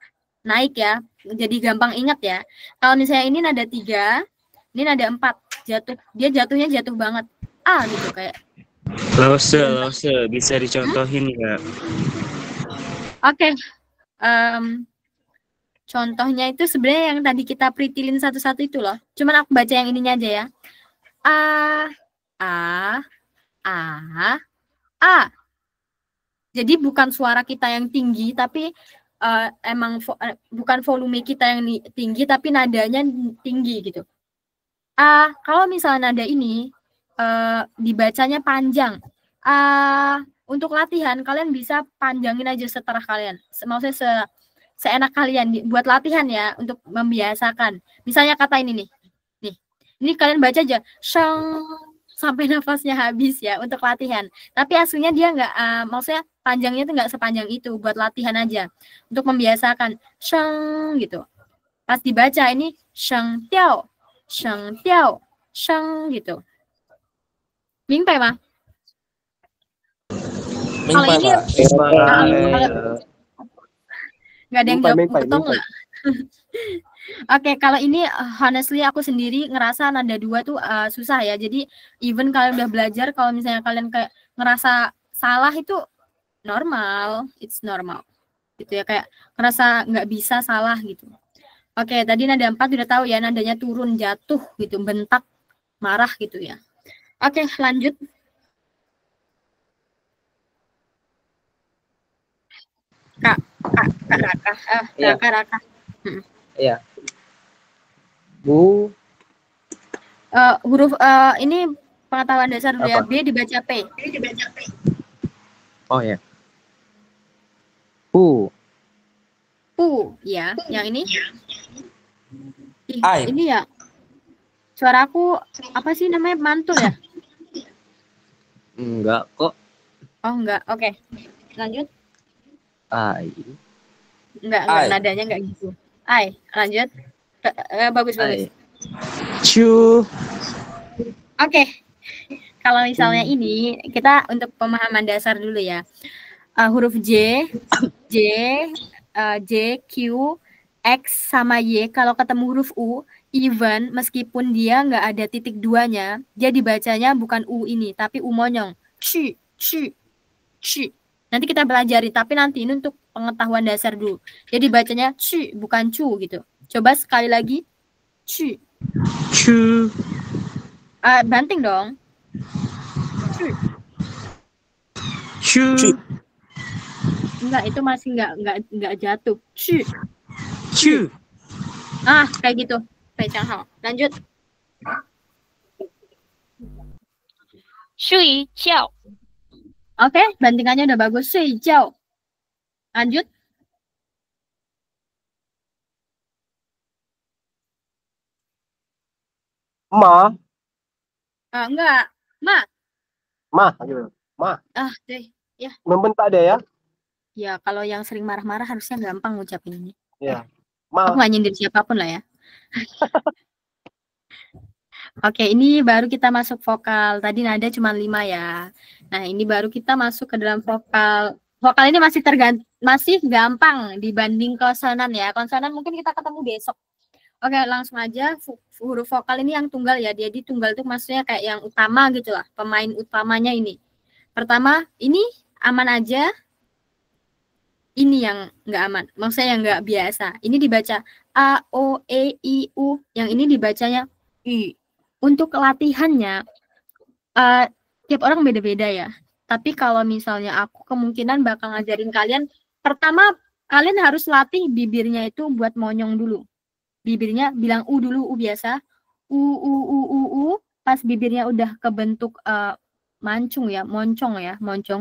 Naik ya. Jadi gampang ingat ya. Kalau misalnya ini nada 3, ini nada 4. Dia jatuhnya jatuh banget. Gitu kayak Lause bisa dicontohin nggak? Oke. Contohnya itu sebenarnya yang tadi kita pritilin satu-satu itu loh. Cuman aku baca yang ininya aja ya. Jadi bukan suara kita yang tinggi, tapi emang bukan volume kita yang tinggi, tapi nadanya tinggi gitu. Kalau misalnya nada ini dibacanya panjang. Untuk latihan kalian bisa panjangin aja seterah kalian. Maksudnya seenak kalian buat latihan ya untuk membiasakan. Misalnya kata ini nih. Ini kalian baca aja sheng sampai nafasnya habis ya untuk latihan. Tapi aslinya dia nggak maksudnya panjangnya itu nggak sepanjang itu buat latihan aja. Untuk membiasakan sheng gitu. Pas dibaca ini sheng tiao sheng gitu. Mingpai mah. Kalau ini nggak ada yang jawab ketong lah. Oke, kalau ini honestly aku sendiri ngerasa nada 2 tuh susah ya. Jadi even kalian udah belajar, kalau misalnya kalian kayak ngerasa salah itu normal, it's normal. Gitu ya, kayak ngerasa nggak bisa salah gitu. Oke, tadi nada 4 udah tahu ya, nadanya turun, jatuh gitu, bentak, marah gitu ya. Oke, lanjut. Kak Kak Raka. Iya. Raka. Iya. Bu. Huruf ini pengetahuan dasar dulu ya. Apa? B dibaca P. Oh ya. Bu. Pu, ya. Yang ini? Ih, Ai. ini ya. Suara aku apa sih namanya, mantul ya? Enggak kok. Oh, enggak. Oke. Lanjut. Ai. Enggak, Ai. nadanya enggak gitu. Ai, lanjut. Bagus. Ai. Cu. Oke. Kalau misalnya ini kita untuk pemahaman dasar dulu ya. Huruf J, Q, X sama Y kalau ketemu huruf U, even meskipun dia nggak ada titik duanya, dia dibacanya bukan U ini, tapi U monyong. Ci. Nanti kita pelajari, tapi nanti ini untuk pengetahuan dasar dulu. Jadi bacanya ci, bukan cu gitu. Coba sekali lagi. Ci. Cu. Banting dong. Ci. Cu. Enggak, itu masih enggak jatuh. Ci. Cu. Kayak gitu. Hao. Lanjut. 睡觉 Oke, bantingannya udah bagus. Sui jiao. Lanjut. Ma. Enggak. Ma. Gitu. Ma. Deh. Membentak dia ya. Ya, kalau yang sering marah-marah harusnya gampang ngucapin ini. Ya. Aku Ma. nggak nyindir siapapun lah ya. Oke, ini baru kita masuk vokal. Tadi nada cuma 5 ya. Nah, ini baru kita masuk ke dalam vokal. Vokal ini masih gampang dibanding konsonan ya. Konsonan mungkin kita ketemu besok. Oke, langsung aja. Huruf vokal ini yang tunggal ya. Jadi tunggal itu maksudnya kayak yang utama gitu lah. Pemain utamanya ini. Pertama, ini aman aja. Ini yang nggak aman. Maksudnya yang nggak biasa. Ini dibaca A, O, E, I, U. Yang ini dibacanya I. Untuk latihannya, tiap orang beda-beda ya. Tapi kalau misalnya aku kemungkinan bakal ngajarin kalian, pertama kalian harus latih bibirnya itu buat monyong dulu. Bibirnya bilang U dulu, U biasa. U. Pas bibirnya udah kebentuk moncong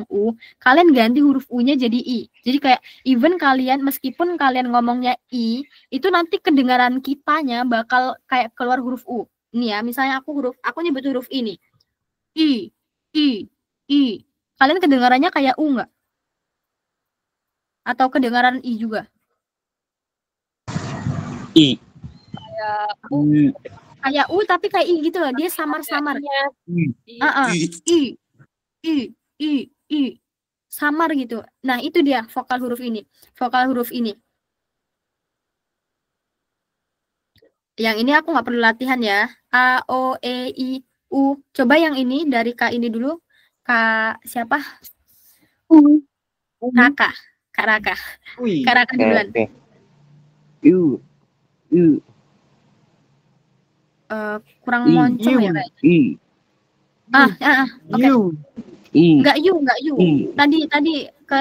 U. Kalian ganti huruf U-nya jadi I. Jadi kayak even kalian, meskipun kalian ngomongnya I, itu nanti kedengaran kitanya bakal kayak keluar huruf U. Ini ya, misalnya aku nyebut huruf ini. I. Kalian kedengarannya kayak U nggak? Atau kedengaran I juga? I. Kayak U. Kayak U tapi kayak I gitu loh. Dia samar-samar. I. Samar gitu. Nah, itu dia vokal huruf ini. Vokal huruf ini. Yang ini aku nggak perlu latihan ya. A, O, E, I, U. Coba yang ini dari Kak ini dulu. Kak siapa? Raka. Kak Raka. Kak Raka duluan. U. Kurang moncong ya kayaknya. Oke. Enggak U. Tadi ke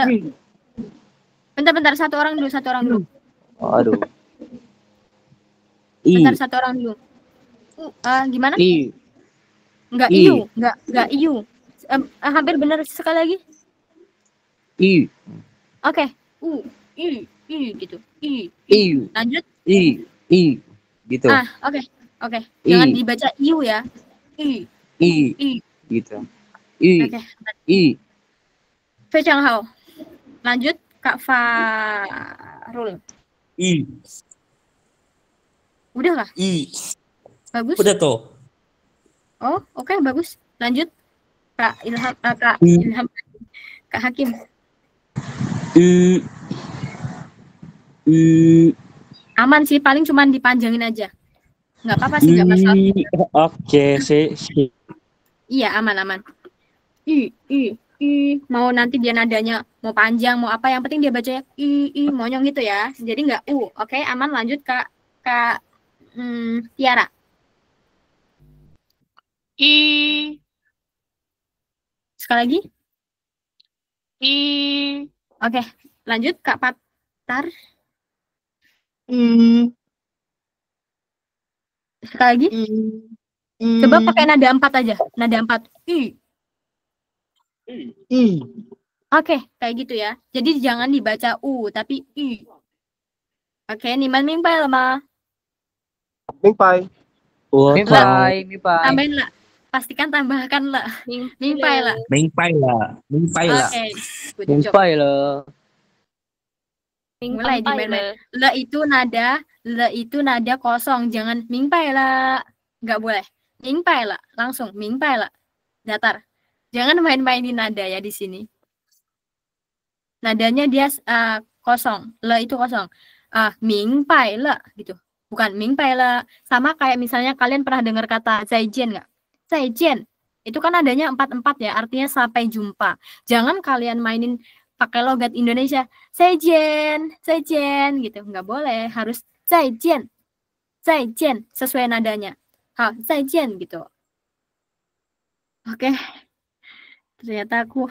Bentar, satu orang dulu. Aduh. Bentar, satu orang dulu. Gimana? I. Enggak I. iu, enggak iu. Hampir benar sekali lagi. I. Oke. U, I gitu. I. Lanjut. I. Gitu. Oke. Jangan dibaca iu ya. I. Gitu. I. Oke. I. Fei Changhao. Lanjut Kak Farul. I. Udah lah. I. Bagus. Udah tuh. Oh, oke, bagus. Lanjut Kak Ilham, Kak Hakim. Aman sih, paling cuman dipanjangin aja. Nggak apa-apa sih, nggak masalah. Oke, sih. Iya, aman. I. Mau nanti dia nadanya mau panjang, mau apa, yang penting dia bacanya I, monyong gitu ya. Jadi nggak U. Oke, aman. Lanjut Kak Tiara. I. Sekali lagi. I. Oke, lanjut Kak Tar. Hmm. Sekali lagi. Coba pakai nada 4 aja. Nada 4. I. Oke, kayak gitu ya. Jadi jangan dibaca U, tapi I. Oke, niman mingpai lah, Ma. Mingpai. Mingpai, mingpai. Tambahin lah. Pastikan tambahkan lah. Mingpai lah. Mingpai lah. Mingpai lah. Oke. Good job. Mingpai lah. Mulai dimain-main. Le itu nada kosong. Jangan mingpai lah. Nggak boleh. Mingpai lah. Langsung mingpai lah. Datar. Jangan main-mainin nada ya di sini. Nadanya dia kosong. Le itu kosong. Mingpai lah gitu. Bukan mingpai lah. Sama kayak misalnya kalian pernah dengar kata zaijian nggak? Zaijian. Itu kan adanya 4-4 ya. Artinya sampai jumpa. Jangan kalian mainin pakai logat Indonesia, zaijian gitu, nggak boleh, harus zaijian sesuai nadanya, zaijian gitu. Oke, ternyata aku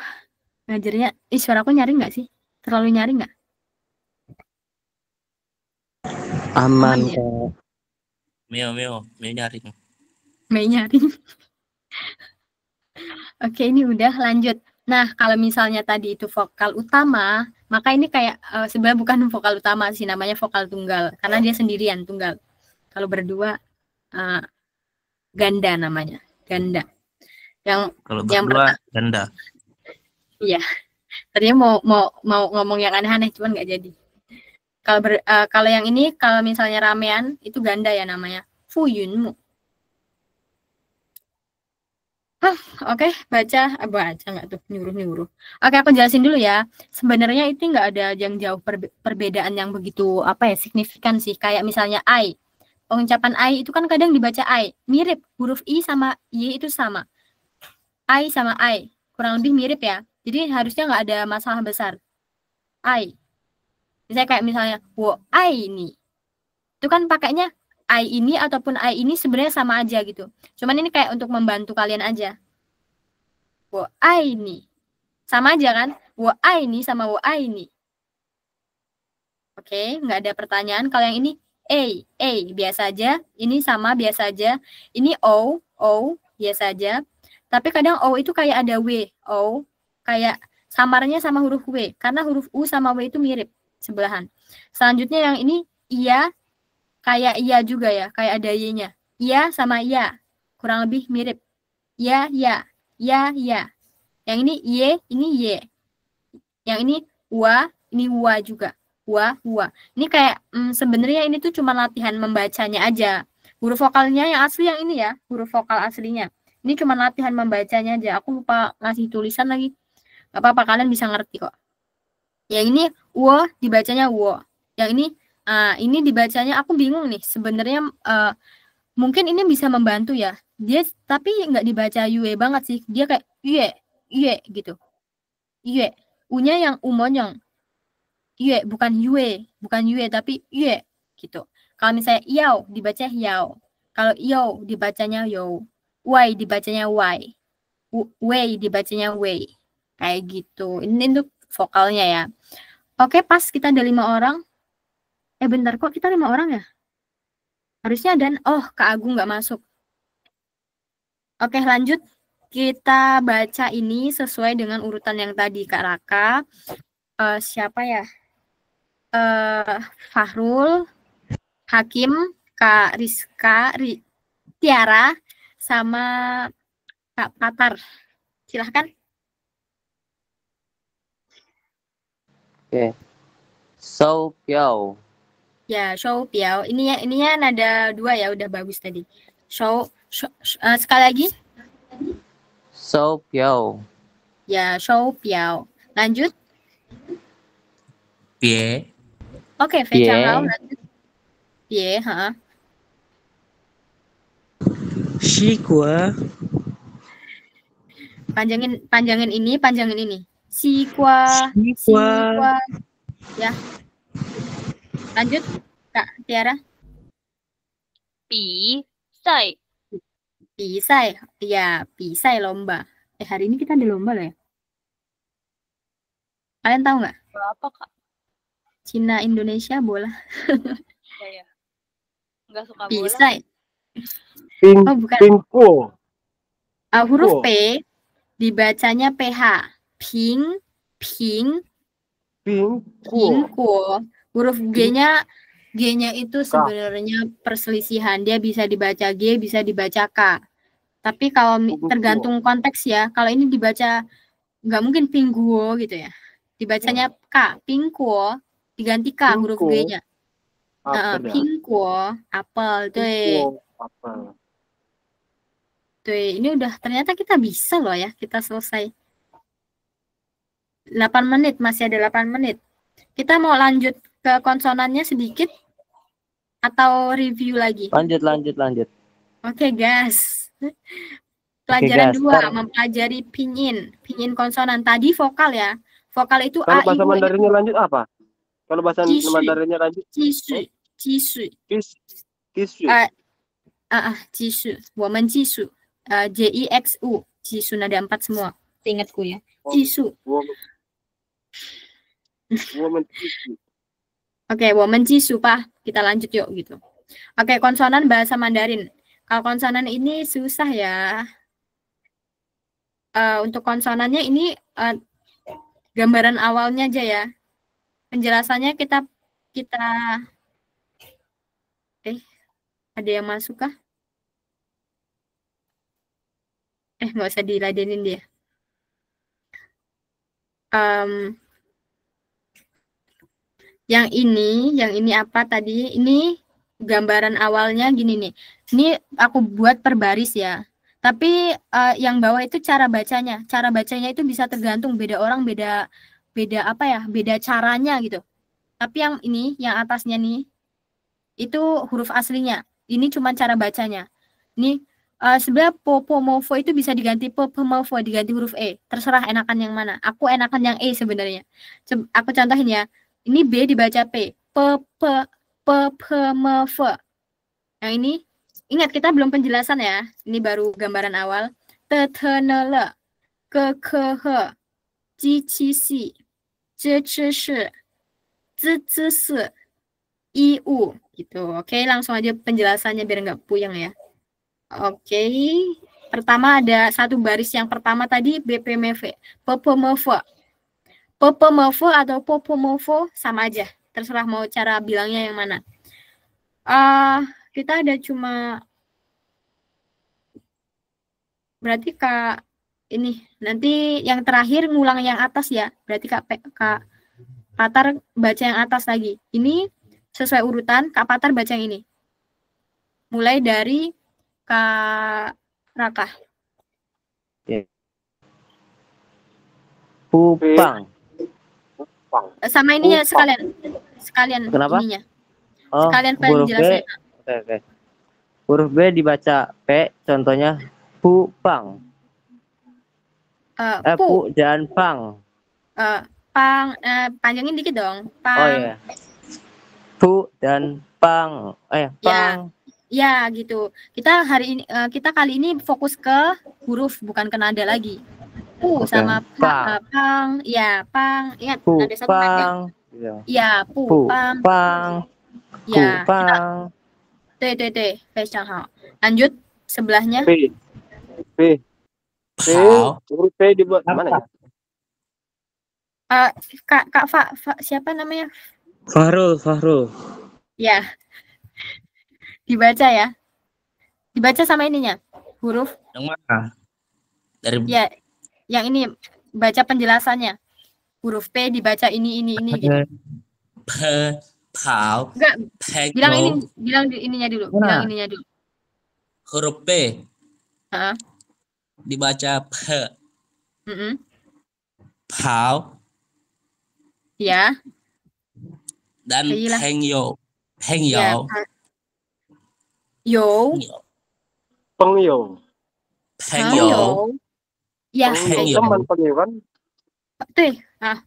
ngajarnya, suaraku nyaring nggak sih? Terlalu nyaring nggak? Aman ya? kok. Meo nyaring. Mei nyaring. Oke, ini udah lanjut. Nah, kalau misalnya tadi itu vokal utama, maka ini kayak sebenarnya bukan vokal utama sih, namanya vokal tunggal. Karena dia sendirian, tunggal. Kalau berdua, ganda namanya. Ganda. Kalau berdua, ganda. Iya. Tadinya mau ngomong yang aneh-aneh, cuman nggak jadi. Kalau yang ini, kalau misalnya ramean, itu ganda ya namanya. Fuyunmu. Oke, baca nggak tuh, nyuruh. Oke, aku jelasin dulu ya. Sebenarnya itu nggak ada yang jauh perbedaan yang begitu signifikan sih. Kayak misalnya I, pengucapan I itu kan kadang dibaca I, mirip huruf I sama Y itu sama. I sama I kurang lebih mirip ya. Jadi harusnya nggak ada masalah besar. I, misalnya kayak misalnya wo I ini, itu kan pakainya I ini ataupun I ini sebenarnya sama aja gitu. Cuman ini kayak untuk membantu kalian aja. Wo ai ini sama aja kan? Wo ai ini sama wo ai ini. Oke, nggak ada pertanyaan. Kalau yang ini biasa aja. Ini sama biasa aja. Ini o biasa aja. Tapi kadang o itu kayak ada w, o kayak samarnya sama huruf w, karena huruf u sama w itu mirip sebelahan. Selanjutnya yang ini iya, kayak iya juga ya, kayak ada y-nya. Iya sama iya, kurang lebih mirip. Ya. Yang ini y, ini y. Yang ini wa juga. Wa. Ini kayak sebenarnya ini tuh cuma latihan membacanya aja. Huruf vokalnya yang asli yang ini ya, huruf vokal aslinya. Ini cuma latihan membacanya aja. Aku lupa ngasih tulisan lagi. Gak apa-apa, kalian bisa ngerti kok. Yang ini wo dibacanya wo. Yang ini dibacanya aku bingung nih. Sebenarnya mungkin ini bisa membantu ya. Dia tapi nggak dibaca yue banget sih. Dia kayak yue gitu. Yue. U-nya yang umonyong. Yue bukan yue tapi yue gitu. Kalau misalnya yao dibaca yao. Kalau yo dibacanya yo. Wai dibacanya wai. Wei dibacanya wei. Kayak gitu. Ini untuk vokalnya ya. Oke, pas kita ada 5 orang. Bentar, kok kita 5 orang ya? Harusnya dan Kak Agung nggak masuk. Oke, lanjut. Kita baca ini sesuai dengan urutan yang tadi, Kak Raka. Siapa ya? Fahrul, Hakim, Kak Rizka, Tiara, sama Kak Patar. Silahkan. Oke. Shou Piao. Ya, Shou Piao. Ininya nada 2 ya, udah bagus tadi. Sekali lagi. Shou Piao. Ya, Shou Piao. Lanjut. Pie. Oke, Fei Changhao lanjut. Pie, Shikwa. Panjangin ini. Sikwa. Ya. Lanjut, Kak Tiara. Pisai. Ya, pisai lomba. Hari ini kita ada lomba loh ya. Kalian tahu nggak? Berapa, Kak? Cina Indonesia bola. Ya. Nggak suka bola. Bisa. Ping, Oh, bukan. pingko. Huruf Oh. P dibacanya PH. Ping, ping, Pingko. pingko. Huruf G-nya itu sebenarnya perselisihan. Dia bisa dibaca G, bisa dibaca K. Tapi kalau tergantung konteks ya. Kalau ini dibaca nggak mungkin pingguo gitu ya. Dibacanya K, pingkuo, diganti K huruf G-nya. Pingkuo, apel, tuh. Apel. Tuh, ini udah ternyata kita bisa loh ya, kita selesai. 8 menit, masih ada 8 menit. Kita mau lanjut ke konsonannya sedikit atau review lagi? Lanjut. Oke, guys. Pelajaran 2, mempelajari pinyin konsonan. Tadi vokal ya. Vokal itu Kalau A, I, bahasa U, E. Mandarinnya lanjut apa? Kalau bahasa Mandarinnya lanjut? Jisu. Jisu. Jisu. Woman jisu. J-I-X-U. Jisu nada 4 semua. Ingatku ya. Jisu. Woman jisu. Oke, woman jisu, Pak. Kita lanjut yuk gitu. Oke, konsonan bahasa Mandarin. Kalau konsonan ini susah ya. Untuk konsonannya ini gambaran awalnya aja ya. Penjelasannya kita ada yang masuk kah? Nggak usah diladenin dia. Yang ini apa tadi? Ini gambaran awalnya gini nih. Ini aku buat per baris ya. Tapi yang bawah itu cara bacanya. Cara bacanya itu bisa tergantung beda orang, beda apa ya? Beda caranya gitu. Tapi yang ini, yang atasnya nih, itu huruf aslinya. Ini cuma cara bacanya. Ini sebenarnya popomofo itu bisa diganti popomofo, diganti huruf E. Terserah enakan yang mana. Aku enakan yang E sebenarnya. Aku contohin ya. Ini B dibaca P. Popomofo. Yang ini, ingat kita belum penjelasan ya. Ini baru gambaran awal. Tetenele, kekehe, jicisi, zecisi, zizisi, iu. Gitu. Oke, langsung aja penjelasannya biar nggak puyeng ya. Oke. Pertama ada satu baris yang pertama tadi BPMV. Popomofo. Popomofo atau popomofo sama aja. Terserah mau cara bilangnya yang mana. Kita ada cuma berarti Kak ini nanti yang terakhir ngulang yang atas ya. Berarti Kak Patar baca yang atas lagi. Ini sesuai urutan, Kak Patar baca yang ini. Mulai dari Kak Raka. Pupang. Sama ininya sekalian Kenapa? ininya. Oh, sekalian huruf B. penjelasannya. Oke. Huruf B dibaca P, contohnya pupang. Pu dan pang. Pang, panjangin dikit dong. Pang. Oh iya. Pu dan pang. Pang. Ya, gitu. Kita kali ini fokus ke huruf, bukan ke nada lagi. Pu sama pang. Ya, pang. Ingat, Pu, ada satu panjang. Ya, pu, pang. Ya, pang. T. Lanjut sebelahnya. P. Huruf P dibuat mana ya? Kak siapa namanya? Fahrul. Ya. Dibaca ya. Dibaca sama ininya. Huruf. Yang mana? Dari Ya. Yang ini baca penjelasannya. Huruf P dibaca ini gitu. Pau. Enggak. Bilang ininya dulu. Bilang ininya dulu. Huruf P. Dibaca P. Pau. Ya. Dan Pengyo. Ya, Yo. Pengyo. Ya. Teman pengyoan. Tuh,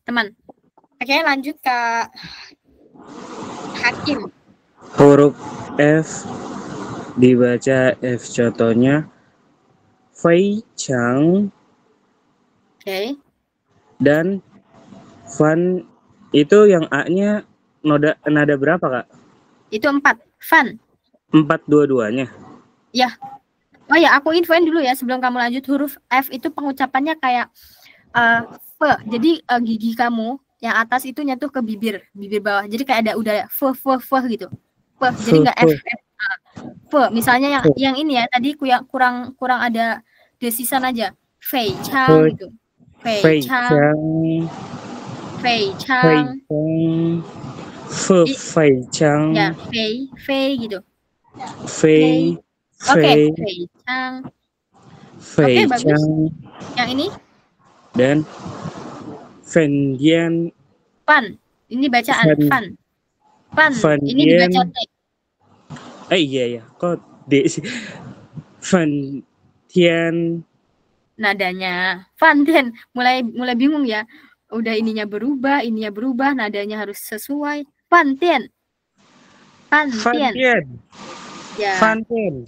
teman. Oke, lanjut ke Hakim. Huruf F dibaca F, contohnya Fei Chang. Oke. Dan Van itu yang A-nya nada berapa, Kak? Itu 4. Fan. 4 dua-duanya. Ya. Oh ya, aku infoin dulu ya sebelum kamu lanjut. Huruf F itu pengucapannya kayak F. Jadi gigi kamu yang atas itu nyatuh ke bibir bawah. Jadi kayak ada udara F gitu. F. Jadi nggak F. F. Misalnya yang ini ya tadi kurang ada desisan aja. Fei Chang gitu. Fei Chang. Fei Chang. Fei Chang. Ya, Fei gitu. Fei. Oke, Fei Chang. Oke, bagus. Yang ini? Dan Fen Dian. Fan. Ini bacaan Fan. Fan. Ini dibaca T. Iya. Kok D sih? Fan Tian. Nadanya Fan Tian. Mulai bingung ya. Udah ininya berubah, nadanya harus sesuai. Fan Tian. Ya. Fan Tian.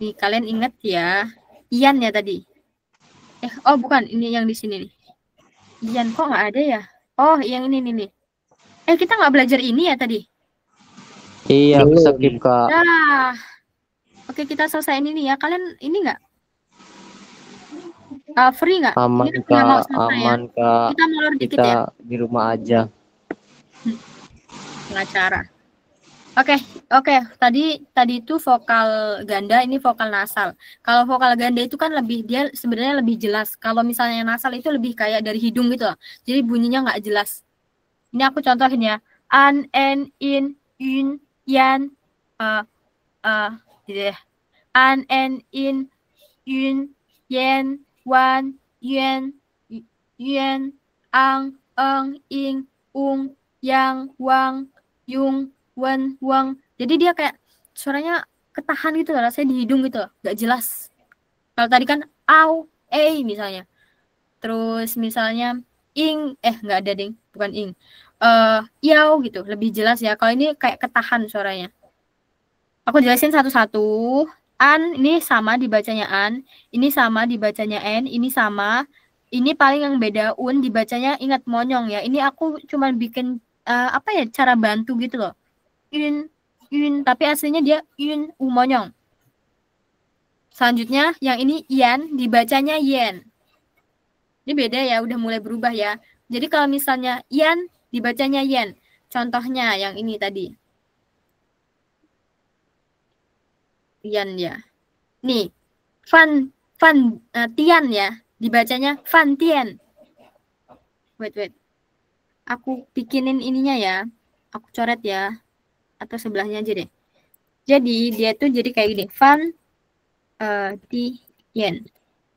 Nih, kalian ingat ya. Ian ya tadi. Oh bukan, ini yang di sini nih. Ian kok nggak ada ya? Oh, yang ini nih. Kita nggak belajar ini ya tadi? Iya, skip, Kak. Nah, oke, kita selesai ini ya. Kalian ini nggak? Free nggak? Aman, Kak. Kak. Kita molor dikit Kita ya. di rumah aja. Pengacara. Oke. Tadi itu vokal ganda, ini vokal nasal. Kalau vokal ganda itu kan dia sebenarnya lebih jelas. Kalau misalnya nasal itu lebih kayak dari hidung gitu loh. Jadi bunyinya nggak jelas. Ini aku contohin ya. An, en, in, yun, yan, gitu ya. An, en, in, yun, yen, wan, yuan, ang, eng, ing, ung, yang, wang, yung, wen, wang. Jadi dia kayak suaranya ketahan gitu loh, rasanya di hidung gitu, nggak jelas. Kalau tadi kan au, misalnya. Terus misalnya ing, nggak ada ding, bukan ing. Yau gitu, lebih jelas ya. Kalau ini kayak ketahan suaranya. Aku jelasin satu-satu. An, ini sama dibacanya an. Ini sama dibacanya n. Ini sama. Ini paling yang beda un dibacanya, ingat monyong ya. Ini aku cuma bikin cara bantu gitu loh. Yun, tapi aslinya dia yun, monyong. Selanjutnya yang ini yan dibacanya yen. Ini beda ya, udah mulai berubah ya. Jadi kalau misalnya yan dibacanya yen. Contohnya yang ini tadi. Yan ya. Nih, Tian ya. Dibacanya Fan Tian. Wait. Aku bikinin ininya ya. Aku coret ya. Atau sebelahnya aja deh. Jadi dia tuh jadi kayak gini. Fan Tian.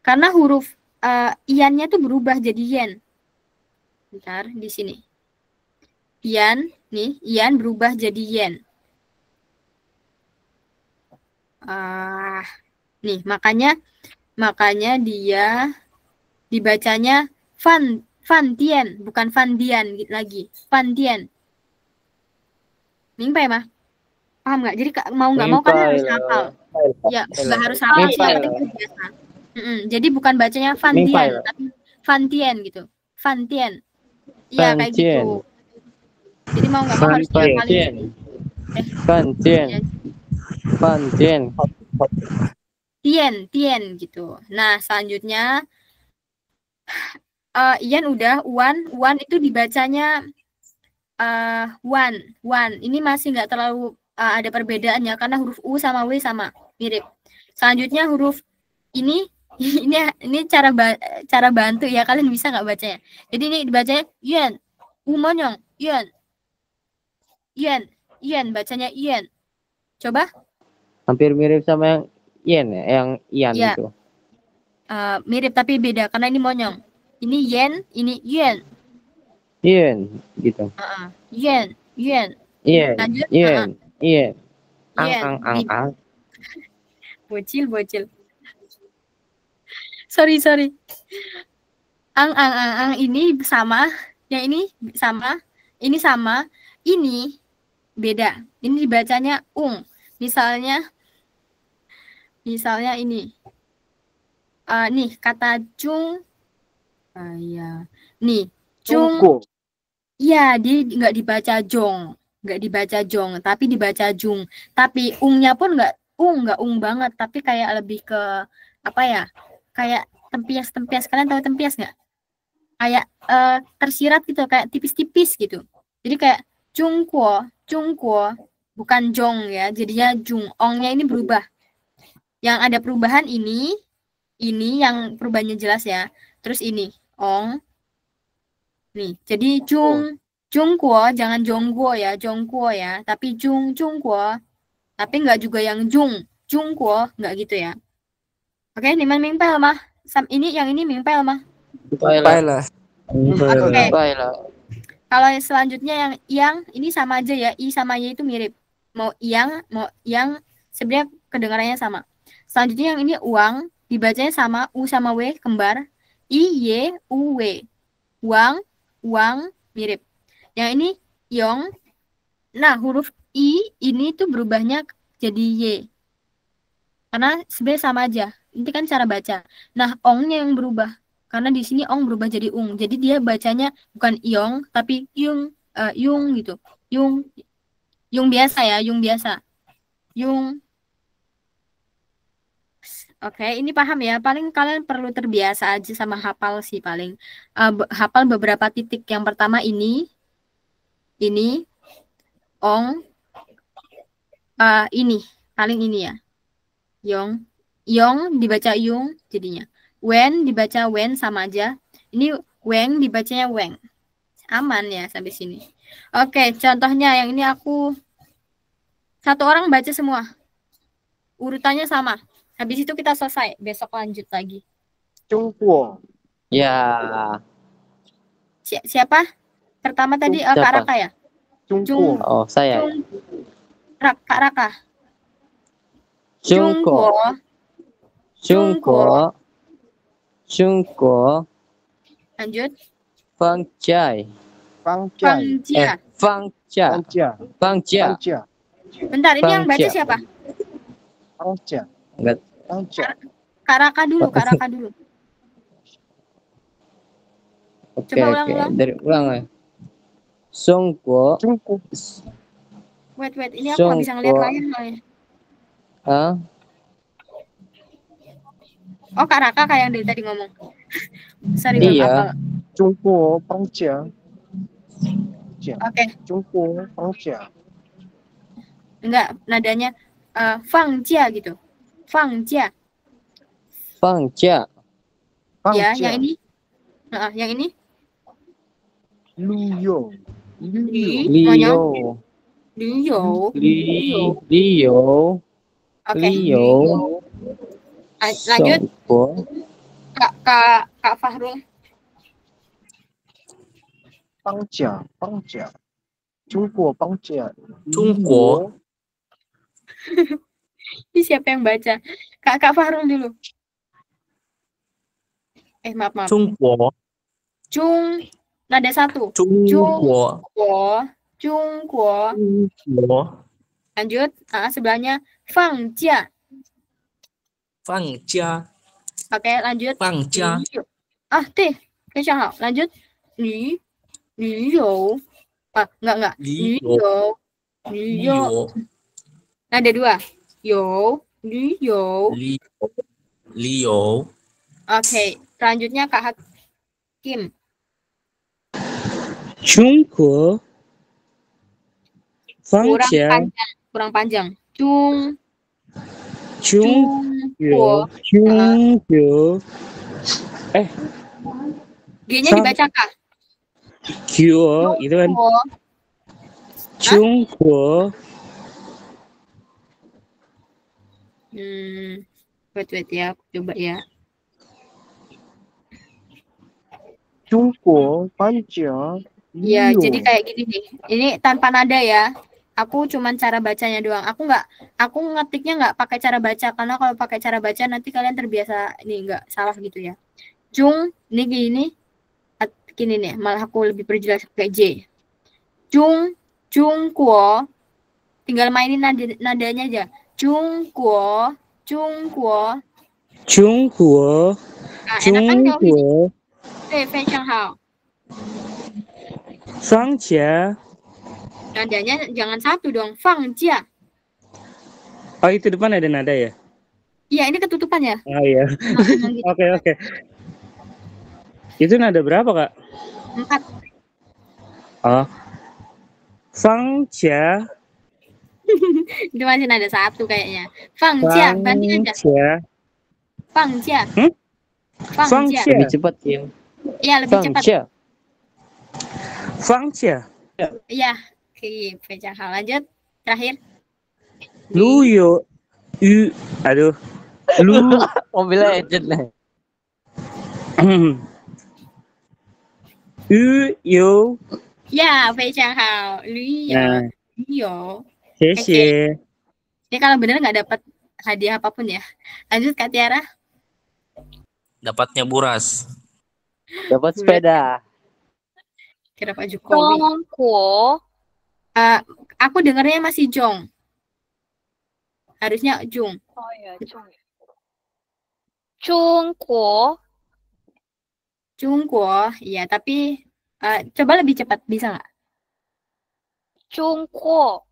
Karena huruf iannya tuh berubah jadi yen. Bentar, di sini. Ian berubah jadi yen. Nih, makanya dia dibacanya Fan Tian, bukan Fan Dian lagi. Fan Dian. Mingpai mah? Paham nggak? Jadi mau nggak mau kan harus hafal. Ya, nggak harus hafal sih, yang penting biasa. Jadi bukan bacanya Fan Dian, tapi Fan Tian gitu. Fan Tian. Iya, kayak gitu. Jadi mau nggak mau harus dihafalin. Fan Tian gitu. Nah, selanjutnya Ian udah Wan itu dibacanya Wan. Ini masih nggak terlalu ada perbedaannya karena huruf U sama W sama mirip. Selanjutnya huruf ini cara bantu ya, kalian bisa nggak bacanya? Jadi ini dibacanya Yuan, monyong, Yuan bacanya Yuan. Coba. Hampir mirip sama yang yen ya, yang ian ya. itu. Mirip tapi beda karena ini monyong. Ini yen, ini yuan. Yen gitu. Yuan. Lanjut. Yen. Ang. Bocil. Sorry. Ang ini sama, yang ini sama, ini sama, ini beda. Ini dibacanya ung. Misalnya ini. Nih kata cung. Ya. Nih, cung. Iya, dia nggak dibaca jong, tapi dibaca jung. Tapi ungnya pun nggak ung banget, tapi kayak lebih ke apa ya? Kayak tempias. Kalian tahu tempias nggak? Kayak tersirat gitu, kayak tipis-tipis gitu. Jadi kayak jungkuo, bukan jong ya, jadinya jung. Ongnya ini berubah. Yang ada perubahan ini yang perubahannya jelas ya. Terus ini ong. Nih, jadi jungkuo, jangan jongguo ya, tapi jungkuo. Tapi nggak juga yang jungkuo, nggak gitu ya. Oke, niman mingpel mah. Yang ini mingpel mah. Baiklah. Oke. Baiklah. Kalau selanjutnya yang ini sama aja ya, i sama y itu mirip. Mau yang sebenarnya kedengarannya sama. Selanjutnya yang ini uang, dibacanya sama u sama w kembar. I y u w. Uang mirip. Yang ini yong. Nah, huruf i ini tuh berubahnya jadi y. Karena sebenarnya sama aja. Ini kan cara baca. Nah, ongnya yang berubah. Karena di sini ong berubah jadi ung. Jadi dia bacanya bukan iong tapi yung gitu. Yung biasa ya, yung biasa. Yung. Oke, ini paham ya. Paling kalian perlu terbiasa aja sama hafal sih paling. Hafal beberapa titik. Yang pertama ini ong, ini paling ini ya. Yong dibaca yung jadinya. Wen dibaca wen sama aja. Ini weng dibacanya weng. Aman ya sampai sini. Oke, contohnya yang ini aku satu orang baca semua. Urutannya sama. Habis itu kita selesai. Besok lanjut lagi. Jungkuo. Ya. Siapa? Pertama tadi Kak Siapa? Raka ya? Jungkuo. Oh, saya. Kak Raka. Jungko. Lanjut. Fangjia. Fangjia. Fangjia. Bentar, ini yang baca Fangjia. siapa? Fangjia. Enggak. Fangjia. Kak Raka dulu. Oke, Coba oke. ulang. Dari ulang ya. Songko. Jungkuo. Wait, ini aku nggak bisa ngeliat layar soalnya. Hah? Oh, Kak Raka kayak yang dari tadi ngomong. Sorry, belum Iya. hafal. Jungkuo Fangjia. Oke, Jungkuo Fangjia. enggak, nadanya Fangjia gitu. Fangjia. Fangjia. Ya, yang ini. Yang ini. Liyo. Liyo. Oke. Liyo. Lanjut. Songko. Kak Fahrul. Fangjia. Jungkuo Fangjia. Jungkuo. Ini siapa yang baca? Kak Fahrul dulu. Maaf. Jungkuo. Nada satu. Jungkuo. Jungkuo. Lanjut. Sebelahnya Fangjia. Fangjia. Oke, lanjut. Fangjia. Teh. Lanjut. Liyo. Enggak. Liyo. Nada dua. Liyo. Oke, selanjutnya Kak Hakim. Jungko. Fangjia. Kurang panjang. Jungko. G-nya dibaca Kak. Kyo itu kan Jungko. Wait ya, aku coba ya. Jungkuo Fangjia. Ya, jadi kayak gini nih. Ini tanpa nada ya. Aku cuman cara bacanya doang. Aku ngetiknya nggak pakai cara baca karena kalau pakai cara baca nanti kalian terbiasa nggak salah gitu ya. Ini gini nih, malah aku lebih perjelas pakai J. Jungkuo. Tinggal mainin nadanya aja. Jungkuo. Enakan kalau gini. Fei Shanghao. Fangja. Nadanya jangan satu dong. Fangjia. Oh, itu depan ada nada ya? Iya, ini ketutupan ya. Oh iya. Emang gitu. Oke. Itu nada berapa, Kak? 4. Oh. Fangja. Itu masih nada 1 kayaknya. Fangjia, banding aja. Fangjia. Fangjia. Fangja. Lebih cepat sih. Iya, lebih cepat. Fangja. Iya. Oke, Fei Chang Hao. Lanjut. Terakhir. Luyo. Aduh. Lu. Mobilnya agent lah. Yo. Ya, Fei Chang Hao. Luyo. Nah. Luyo. Xie. Ini kalau bener nggak dapat hadiah apapun ya. Lanjut Kak Tiara. Dapatnya buras. Dapat sepeda. Kira Pak Jokowi. Jongkuo. Aku dengarnya masih Jong. Harusnya Jung. Oh ya, Jongkuo. Jungguo. Iya, tapi coba lebih cepat bisa nggak? Jongkuo.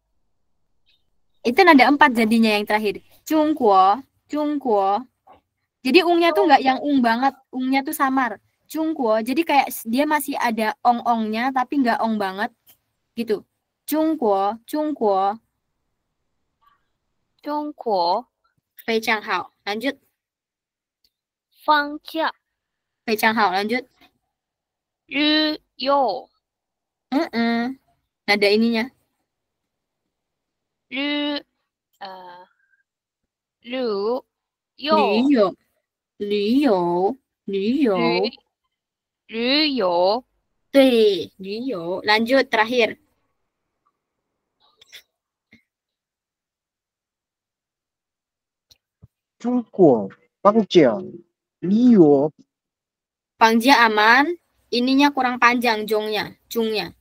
Itu nada 4 jadinya yang terakhir. Jungguo. Jadi ungnya tuh nggak yang ung banget. Ungnya tuh samar. Jungguo. Jadi kayak dia masih ada ong-ongnya tapi nggak ong banget. Gitu. Jungguo. Fei Chang Hao. Lanjut. Fangjia. Fei Chang Hao. Lanjut. Ryo. Nada ininya. Lu. Yo. Luyo. Ryo. 对，驴友. Lanjut terakhir. Jungguo, Fangjia, Liu, Pangjia aman. Ininya kurang panjang jungnya. Jungguo.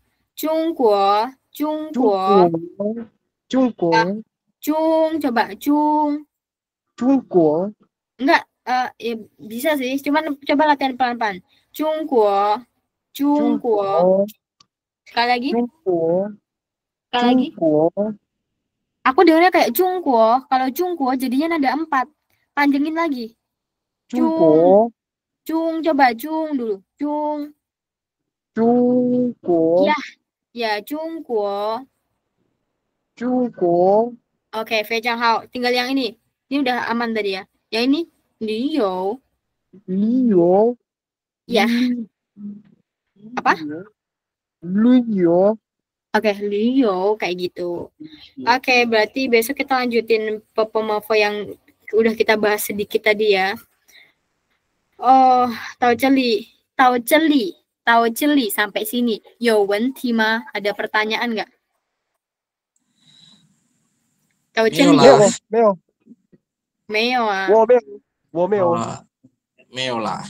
Jungguo, Jung, coba Jung. Jungguo, Enggak, ya bisa sih. Cuman coba latihan pelan-pelan. Jungguo. Sekali lagi. Jungguo, Aku dengarnya kayak Jungguo. Kalau Jungguo jadinya nada 4. Panjangin lagi. Jungguo, Coba Jung dulu. Jungguo, Ya, Jungguo. Oke, Fei Chang Hao. Tinggal yang ini. Ini udah aman tadi ya. Yang ini Liu. Ya. Apa? Liu, Oke, Liu kayak gitu. Oke, berarti besok kita lanjutin Popomofo yang udah kita bahas sedikit tadi ya. Oh, tahu celi sampai sini. Yo, wenti ma, ada pertanyaan nggak? Tahu celi Meo lah. Meo ah. 我没有，没有啦。